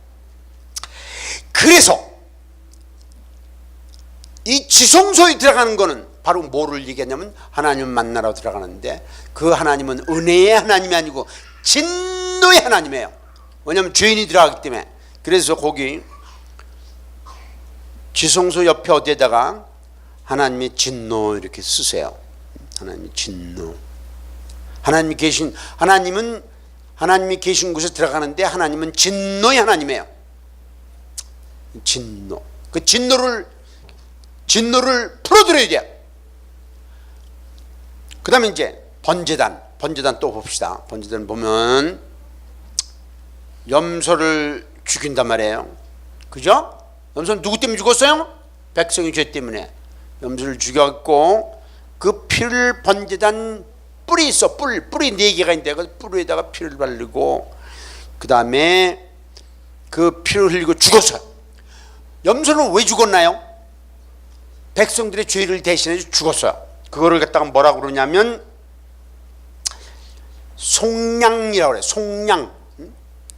그래서 이 지성소에 들어가는 거는 바로 뭐를 얘기하냐면 하나님 만나러 들어가는데, 그 하나님은 은혜의 하나님이 아니고 진노의 하나님이에요. 왜냐하면 죄인이 들어가기 때문에. 그래서 거기 지성소 옆에 어디에다가 하나님의 진노 이렇게 쓰세요. 하나님의 진노. 하나님이 계신 곳에 들어가는데 하나님은 진노의 하나님이에요. 진노. 그 진노를 풀어드려야 돼요. 그 다음에 이제 번제단 또 봅시다. 번제단 보면 염소를 죽인단 말이에요. 그죠? 염소는 누구 때문에 죽었어요? 백성의 죄 때문에. 염소를 죽였고 그 피를 번제단 뿔이 있어. 뿔이 4개가 있는데 그 뿔에다가 피를 바르고, 그 다음에 그 피를 흘리고 죽었어요. 염소는 왜 죽었나요? 백성들의 죄를 대신해 죽었어요. 그거를 갖다가 뭐라고 그러냐면 속량이라고 그래요. 속량.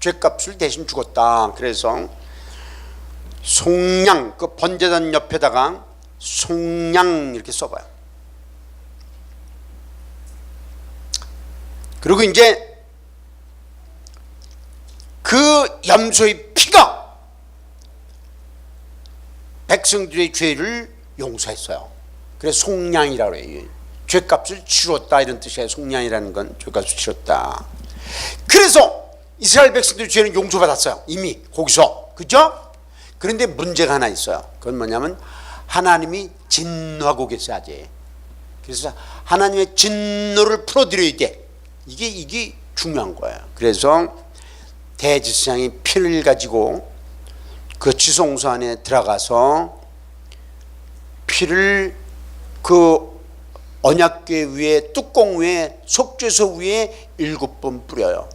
죄값을 대신 죽었다. 그래서 속량, 그 번제단 옆에다가 속량 이렇게 써봐요. 그리고 이제 그 염소의 피가 백성들의 죄를 용서했어요. 그래서 속량이라고 해요. 죄값을 치렀다 이런 뜻이에요. 속량이라는 건 죄값을 치렀다. 그래서 이스라엘 백성들의 죄는 용서받았어요. 이미 거기서. 그죠? 그런데 문제가 하나 있어요. 그건 뭐냐면 하나님이 진노하고 계세요. 아직. 그래서 하나님의 진노를 풀어드려야 돼. 이게 중요한 거예요. 그래서 대제사장이 피를 가지고 그 지성소 안에 들어가서 피를 그 언약궤 위에 뚜껑 위에 속죄소 위에 7번 뿌려요.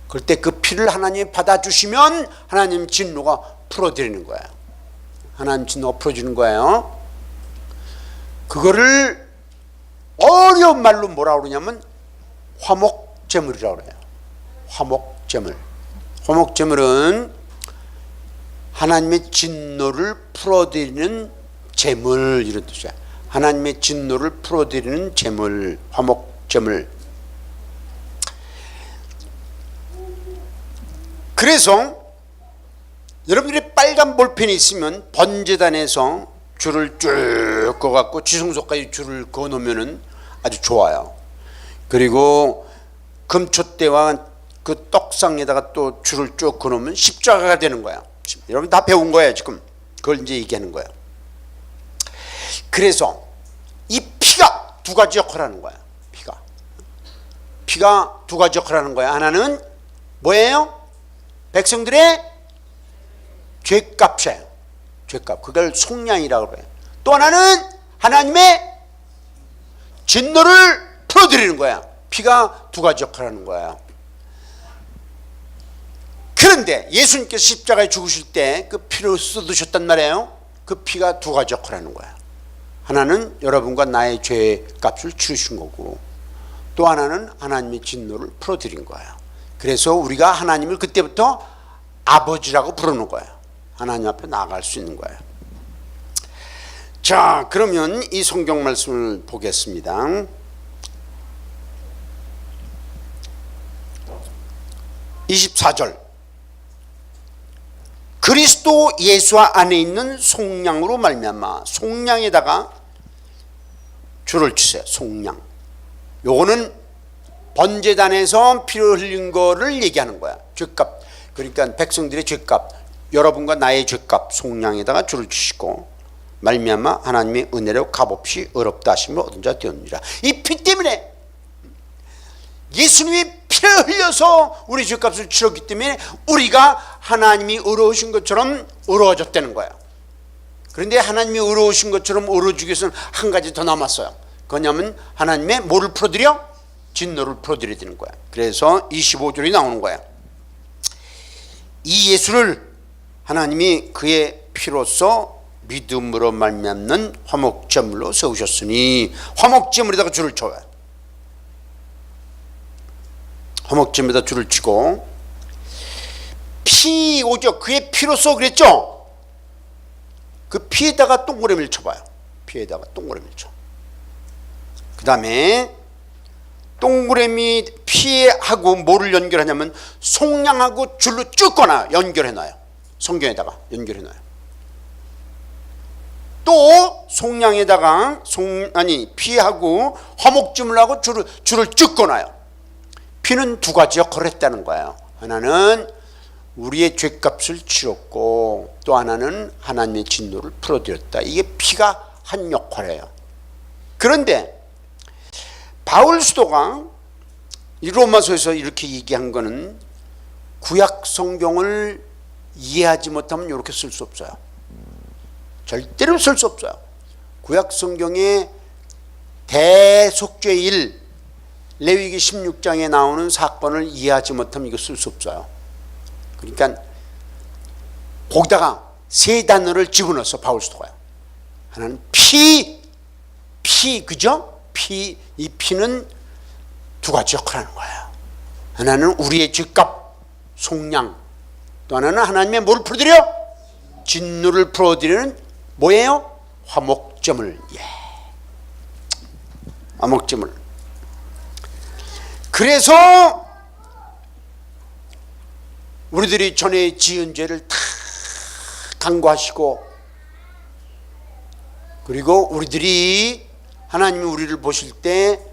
그럴 때 그 피를 하나님이 받아주시면 하나님 진노가 풀어드리는 거예요. 하나님 진노가 풀어주는 거예요. 그거를 어려운 말로 뭐라고 그러냐면 화목제물이라고 그래요. 화목제물. 화목제물은 하나님의 진노를 풀어드리는 제물 이런 뜻이야. 하나님의 진노를 풀어드리는 제물, 화목제물. 그래서 여러분들이 빨간 볼펜이 있으면 번제단에서 줄을 쭉 그어갖고 지성소까지 줄을 그어놓으면 아주 좋아요. 그리고 금촛대와 그 떡상에다가 또 줄을 쭉 그어놓으면 십자가가 되는 거야. 여러분 다 배운 거예요 지금. 그걸 이제 얘기하는 거예요. 그래서 이 피가 두 가지 역할을 하는 거야. 피가 두 가지 역할을 하는 거야. 하나는 뭐예요? 백성들의 죄값이에요. 죄값. 그걸 속량이라고 그래요. 또 하나는 하나님의 진노를 풀어드리는 거야. 피가 두 가지 역할을 하는 거야. 그런데 예수님께서 십자가에 죽으실 때 그 피를 쏟으셨단 말이에요. 그 피가 두 가지 역할을 하는 거야. 하나는 여러분과 나의 죄값을 치르신 거고 또 하나는 하나님의 진노를 풀어드린 거예요. 그래서 우리가 하나님을 그때부터 아버지라고 부르는 거예요. 하나님 앞에 나아갈 수 있는 거예요. 자, 그러면 이 성경 말씀을 보겠습니다. (24절) 그리스도 예수 안에 있는 속량으로 말미암아. 속량에다가 줄을 치세요. 속량. 요거는 번제단에서 피를 흘린 거를 얘기하는 거야. 죄값. 그러니까 백성들의 죄값, 여러분과 나의 죄값 속량에다가 줄을 치시고 말미암아 하나님의 은혜로 값없이 의롭다 하심을 얻은 자 되었느니라. 이 피 때문에 예수님이 피를 흘려서 우리 죄값을 치렀기 때문에 우리가 하나님이 의로우신 것처럼 의로워졌다는 거야. 그런데 하나님이 의로우신 것처럼 의로워지기 위해서는 한 가지 더 남았어요. 그거냐면 하나님의 뭐를 풀어드려? 진노를 풀어드려야 되는 거야. 그래서 25절이 나오는 거야. 이 예수를 하나님이 그의 피로써 믿음으로 말미암는 화목제물로 세우셨으니. 화목제물에다가 줄을 쳐요. 화목제물에다 줄을 치고 피 오죠. 그의 피로써 그랬죠. 그 피에다가 동그라미를 쳐봐요. 피에다가 동그라미를 쳐. 그 다음에 동그라미 피하고 뭐를 연결하냐면 속량하고 줄로 쭉 꺼놔요. 연결해놔요. 성경에다가 연결해놔요. 또 속량에다가 피하고 화목제물하고 줄을 쭉 꺼놔요. 피는 두 가지 역할을 했다는 거예요. 하나는 우리의 죄값을 치렀고 또 하나는 하나님의 진노를 풀어드렸다. 이게 피가 한 역할이에요. 그런데 바울 수도가 이 로마서에서 이렇게 얘기한 거는 구약 성경을 이해하지 못하면 이렇게 쓸 수 없어요. 절대로 쓸 수 없어요. 구약 성경의 대속죄일 레위기 16장에 나오는 사건을 이해하지 못하면 이거 쓸 수 없어요. 그러니까 거기다가 세 단어를 집어넣어서 바울 사도가요. 하나는 피, 그죠? 이 피는 두 가지 역할을 하는 거예요. 하나는 우리의 죄값, 속량, 또 하나는 하나님의 뭘 풀어드려? 진노를 풀어드리는 뭐예요? 화목제물. 화목제물. 그래서 우리들이 전에 지은 죄를 다 간구하시고, 그리고 우리들이 하나님이 우리를 보실 때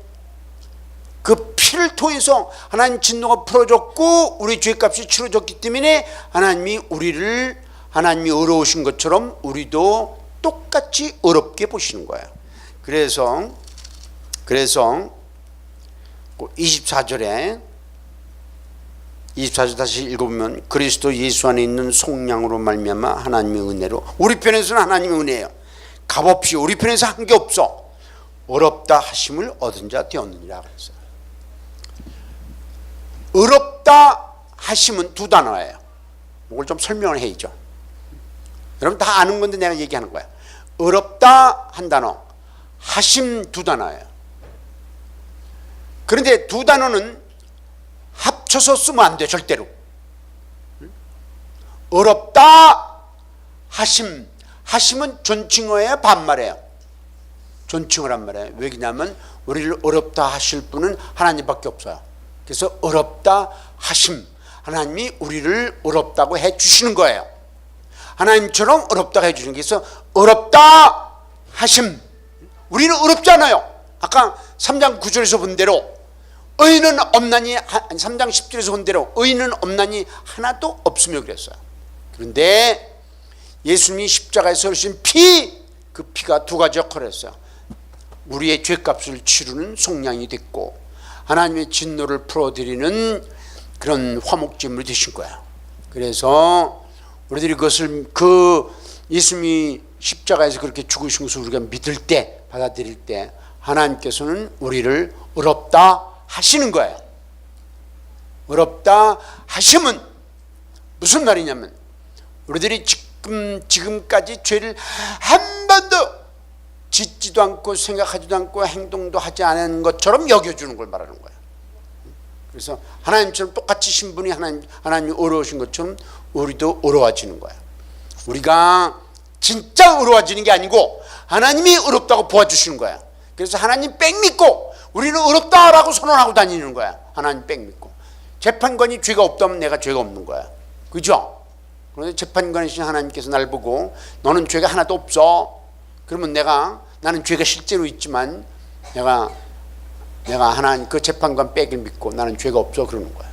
그 피를 통해서 하나님 진노가 풀어졌고 우리 죄값이 치러졌기 때문에 하나님이 우리를, 하나님이 의로우신 것처럼 우리도 똑같이 의롭게 보시는 거예요. 그래서 24절 다시 읽어보면, 그리스도 예수 안에 있는 속량으로 말미암아 하나님의 은혜로, 우리 편에서는 하나님의 은혜예요. 값없이 우리 편에서 한 게 없어. 의롭다 하심을 얻은 자 되었느니라 그랬어요. 의롭다 하심은 두 단어예요. 이걸 좀 설명을 해야죠. 여러분 다 아는 건데 내가 얘기하는 거야. 의롭다 한 단어, 하심 두 단어예요. 그런데 두 단어는 합쳐서 쓰면 안 돼, 절대로. 의롭다 하심은 존칭어예요, 반말이에요? 존칭어란 말이에요. 왜냐하면 우리를 의롭다 하실 분은 하나님밖에 없어요. 그래서 의롭다 하심, 하나님이 우리를 의롭다고 해주시는 거예요. 하나님처럼 의롭다고 해주시는 게 있어. 의롭다 하심, 우리는 의롭잖아요. 아까 3장 9절에서 본 대로 의인은 없나니, 3장 10절에서 본 대로 의인은 없나니 하나도 없으며 그랬어요. 그런데 예수님이 십자가에서 흘리신 피, 그 피가 두 가지 역할을 했어요. 우리의 죄값을 치르는 속량이 됐고 하나님의 진노를 풀어드리는 그런 화목제물이 되신 거야. 그래서 우리들이 그것을, 그 예수님이 십자가에서 그렇게 죽으신 것을 우리가 믿을 때, 받아들일 때 하나님께서는 우리를 의롭다 하시는 거예요. 의롭다 하심은 무슨 말이냐면, 우리들이 지금까지 죄를 한 번도 짓지도 않고 생각하지도 않고 행동도 하지 않은 것처럼 여겨주는 걸 말하는 거예요. 그래서 하나님처럼 똑같이 신분이 하나님이 의로우신 것처럼 우리도 의로워지는 거예요. 우리가 진짜 의로워지는 게 아니고 하나님이 의롭다고 보아주시는 거예요. 그래서 하나님 백 믿고 우리는 의롭다라고 선언하고 다니는 거야. 하나님 백 믿고. 재판관이 죄가 없다면 내가 죄가 없는 거야. 그죠? 그런데 재판관이신 하나님께서 날 보고 너는 죄가 하나도 없어. 그러면 나는 죄가 실제로 있지만 내가 하나님 그 재판관 백을 믿고 나는 죄가 없어 그러는 거야.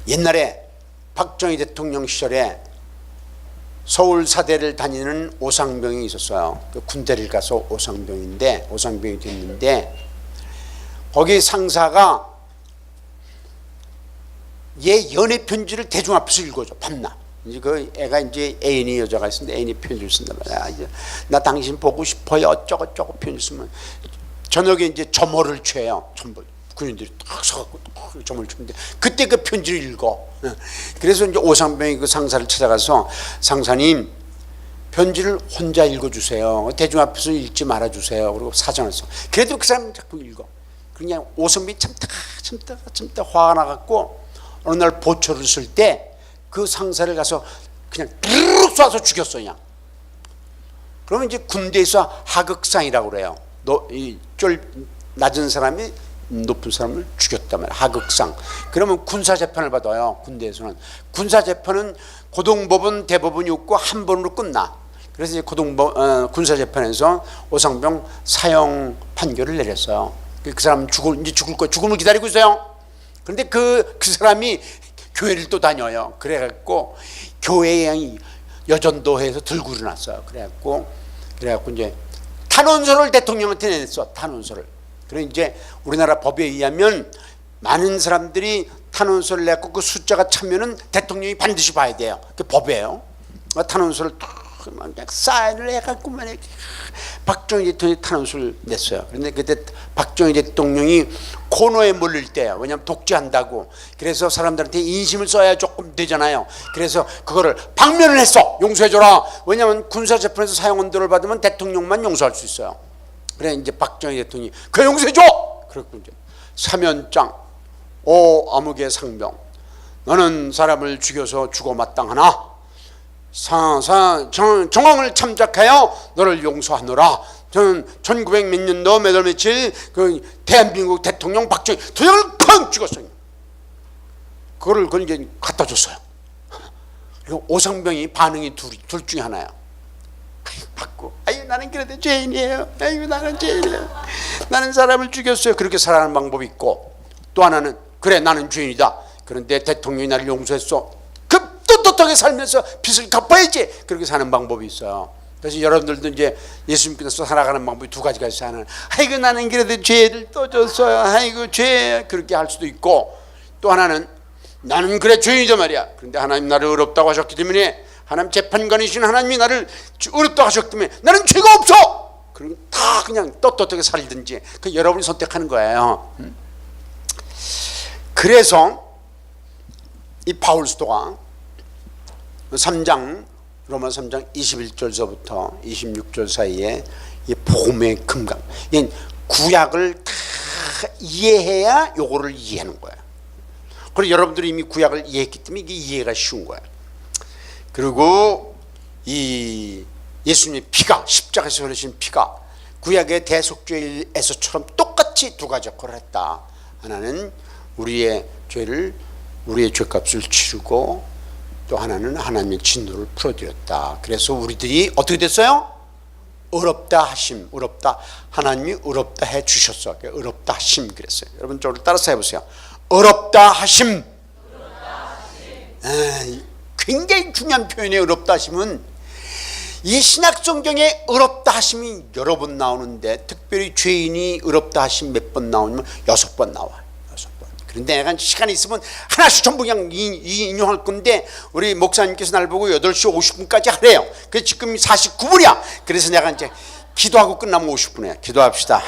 옛날에 박정희 대통령 시절에 서울 사대를 다니는 오상병이 있었어요. 그 군대를 가서 오상병이 됐는데 거기 상사가 얘 연애 편지를 대중 앞에서 읽어줘, 밤낮. 이제 그 애가 이제 애인이 여자가 있었는데 애인이 편지를 쓴단 말이야. 이제 나 당신 보고 싶어요. 어쩌고 편지 쓰면 저녁에 이제 점호를 취해요. 전부 군인들이 딱 서갖고 점호를 추는데 그때 그 편지를 읽어. 그래서 이제 오상병이 그 상사를 찾아가서 상사님 편지를 혼자 읽어주세요. 대중 앞에서 읽지 말아주세요. 그리고 사정을 써. 그래도 그 사람은 자꾸 읽어. 그냥 오상병이 참다가 화가 나갖고 어느 날 보초를 쓸 때 그 상사를 가서 그냥 뚜룩 쏴서 죽였어 그냥. 그러면 이제 군대에서 하극상이라고 그래요. 낮은 사람이 높은 사람을 죽였단 말이야. 하극상. 그러면 군사재판을 받아요. 군대에서는. 군사재판은 고등법원, 대법원이 없고 한 번으로 끝나. 그래서 이제 군사재판에서 오상병 사형 판결을 내렸어요. 그 사람은 죽음을 기다리고 있어요. 그런데 그 사람이 교회를 또 다녀요. 그래갖고 교회에 여전도회에서 들고 일어났어요. 그래갖고 이제 탄원서를 대통령한테 냈어. 탄원서를. 그래 이제 우리나라 법에 의하면 많은 사람들이 탄원서를 냈고 그 숫자가 차면은 대통령이 반드시 봐야 돼요. 그 법이에요. 탄원서를 딱 사인을 해갖고 박정희 대통령이 탄원서를 냈어요. 그런데 그때 박정희 대통령이 코너에 몰릴 때야. 왜냐하면 독재한다고. 그래서 사람들한테 인심을 써야 조금 되잖아요. 그래서 그거를 방면을 했어. 용서해줘라. 왜냐하면 군사재판에서 사형언도를 받으면 대통령만 용서할 수 있어요. 그래 이제 박정희 대통령이 그 용서해줘. 그렇고 이제 사면장 오 암흑의 상병 너는 사람을 죽여서 죽어 마땅하나 정황을 참작하여 너를 용서하노라. 저는 1900 몇 년도 몇 월 며칠 그 대한민국 대통령 박정희 도장을 쾅 찍었어요. 그거를 이제 갖다 줬어요. 그리고 오상병이 반응이 둘 중에 하나야. 받고 아유 나는 그래도 죄인이에요. 아유 나는 죄인이에요. 나는 사람을 죽였어요. 그렇게 살아가는 방법이 있고 또 하나는 그래 나는 죄인이다. 그런데 대통령이 나를 용서했어. 그 떳떳하게 살면서 빚을 갚아야지. 그렇게 사는 방법이 있어요. 그래서 여러분들도 이제 예수님께서 살아가는 방법이 두 가지가 있어요. 하나는 아이고 나는 그래도 죄를 떠줬어요. 아이고 죄 그렇게 할 수도 있고 또 하나는 나는 그래 죄인이다 말이야. 그런데 하나님 나를 의롭다고 하셨기 때문에 하나님 재판관이신 하나님이 나를 의롭다고 하셨기 때문에 나는 죄가 없어. 그럼 다 그냥 떳떳하게 살든지 그 여러분이 선택하는 거예요. 그래서 이 바울 사도가 3장 로마 3장 21절서부터 26절 사이에 이 복음의 금강, 구약을 다 이해해야 요거를 이해하는 거야. 그리고 여러분들이 이미 구약을 이해했기 때문에 이게 이해가 쉬운 거야. 그리고 이 예수님의 피가 십자가에서 흘리신 피가 구약의 대속죄에서처럼 똑같이 두 가지 역할을 했다. 하나는 우리의 죄를 우리의 죄값을 치르고 또 하나는 하나님의 진노를 풀어드렸다. 그래서 우리들이 어떻게 됐어요? 의롭다 하심, 의롭다 하나님이 의롭다 해 주셨어. 의롭다 하심 그랬어요. 여러분 저를 따라서 해보세요. 의롭다 하심. 굉장히 중요한 표현이에요. 의롭다 하심은 이 신약 성경에 의롭다 하심이 여러 번 나오는데 특별히 죄인이 의롭다 하심 몇 번 나오냐면 6번 나와요. 그런데 내가 시간이 있으면 하나씩 전부 그냥 인용할 건데 우리 목사님께서 날 보고 8시 50분까지 하래요. 그래서 지금 49분이야. 그래서 내가 이제 기도하고 끝나면 50분이야. 기도합시다.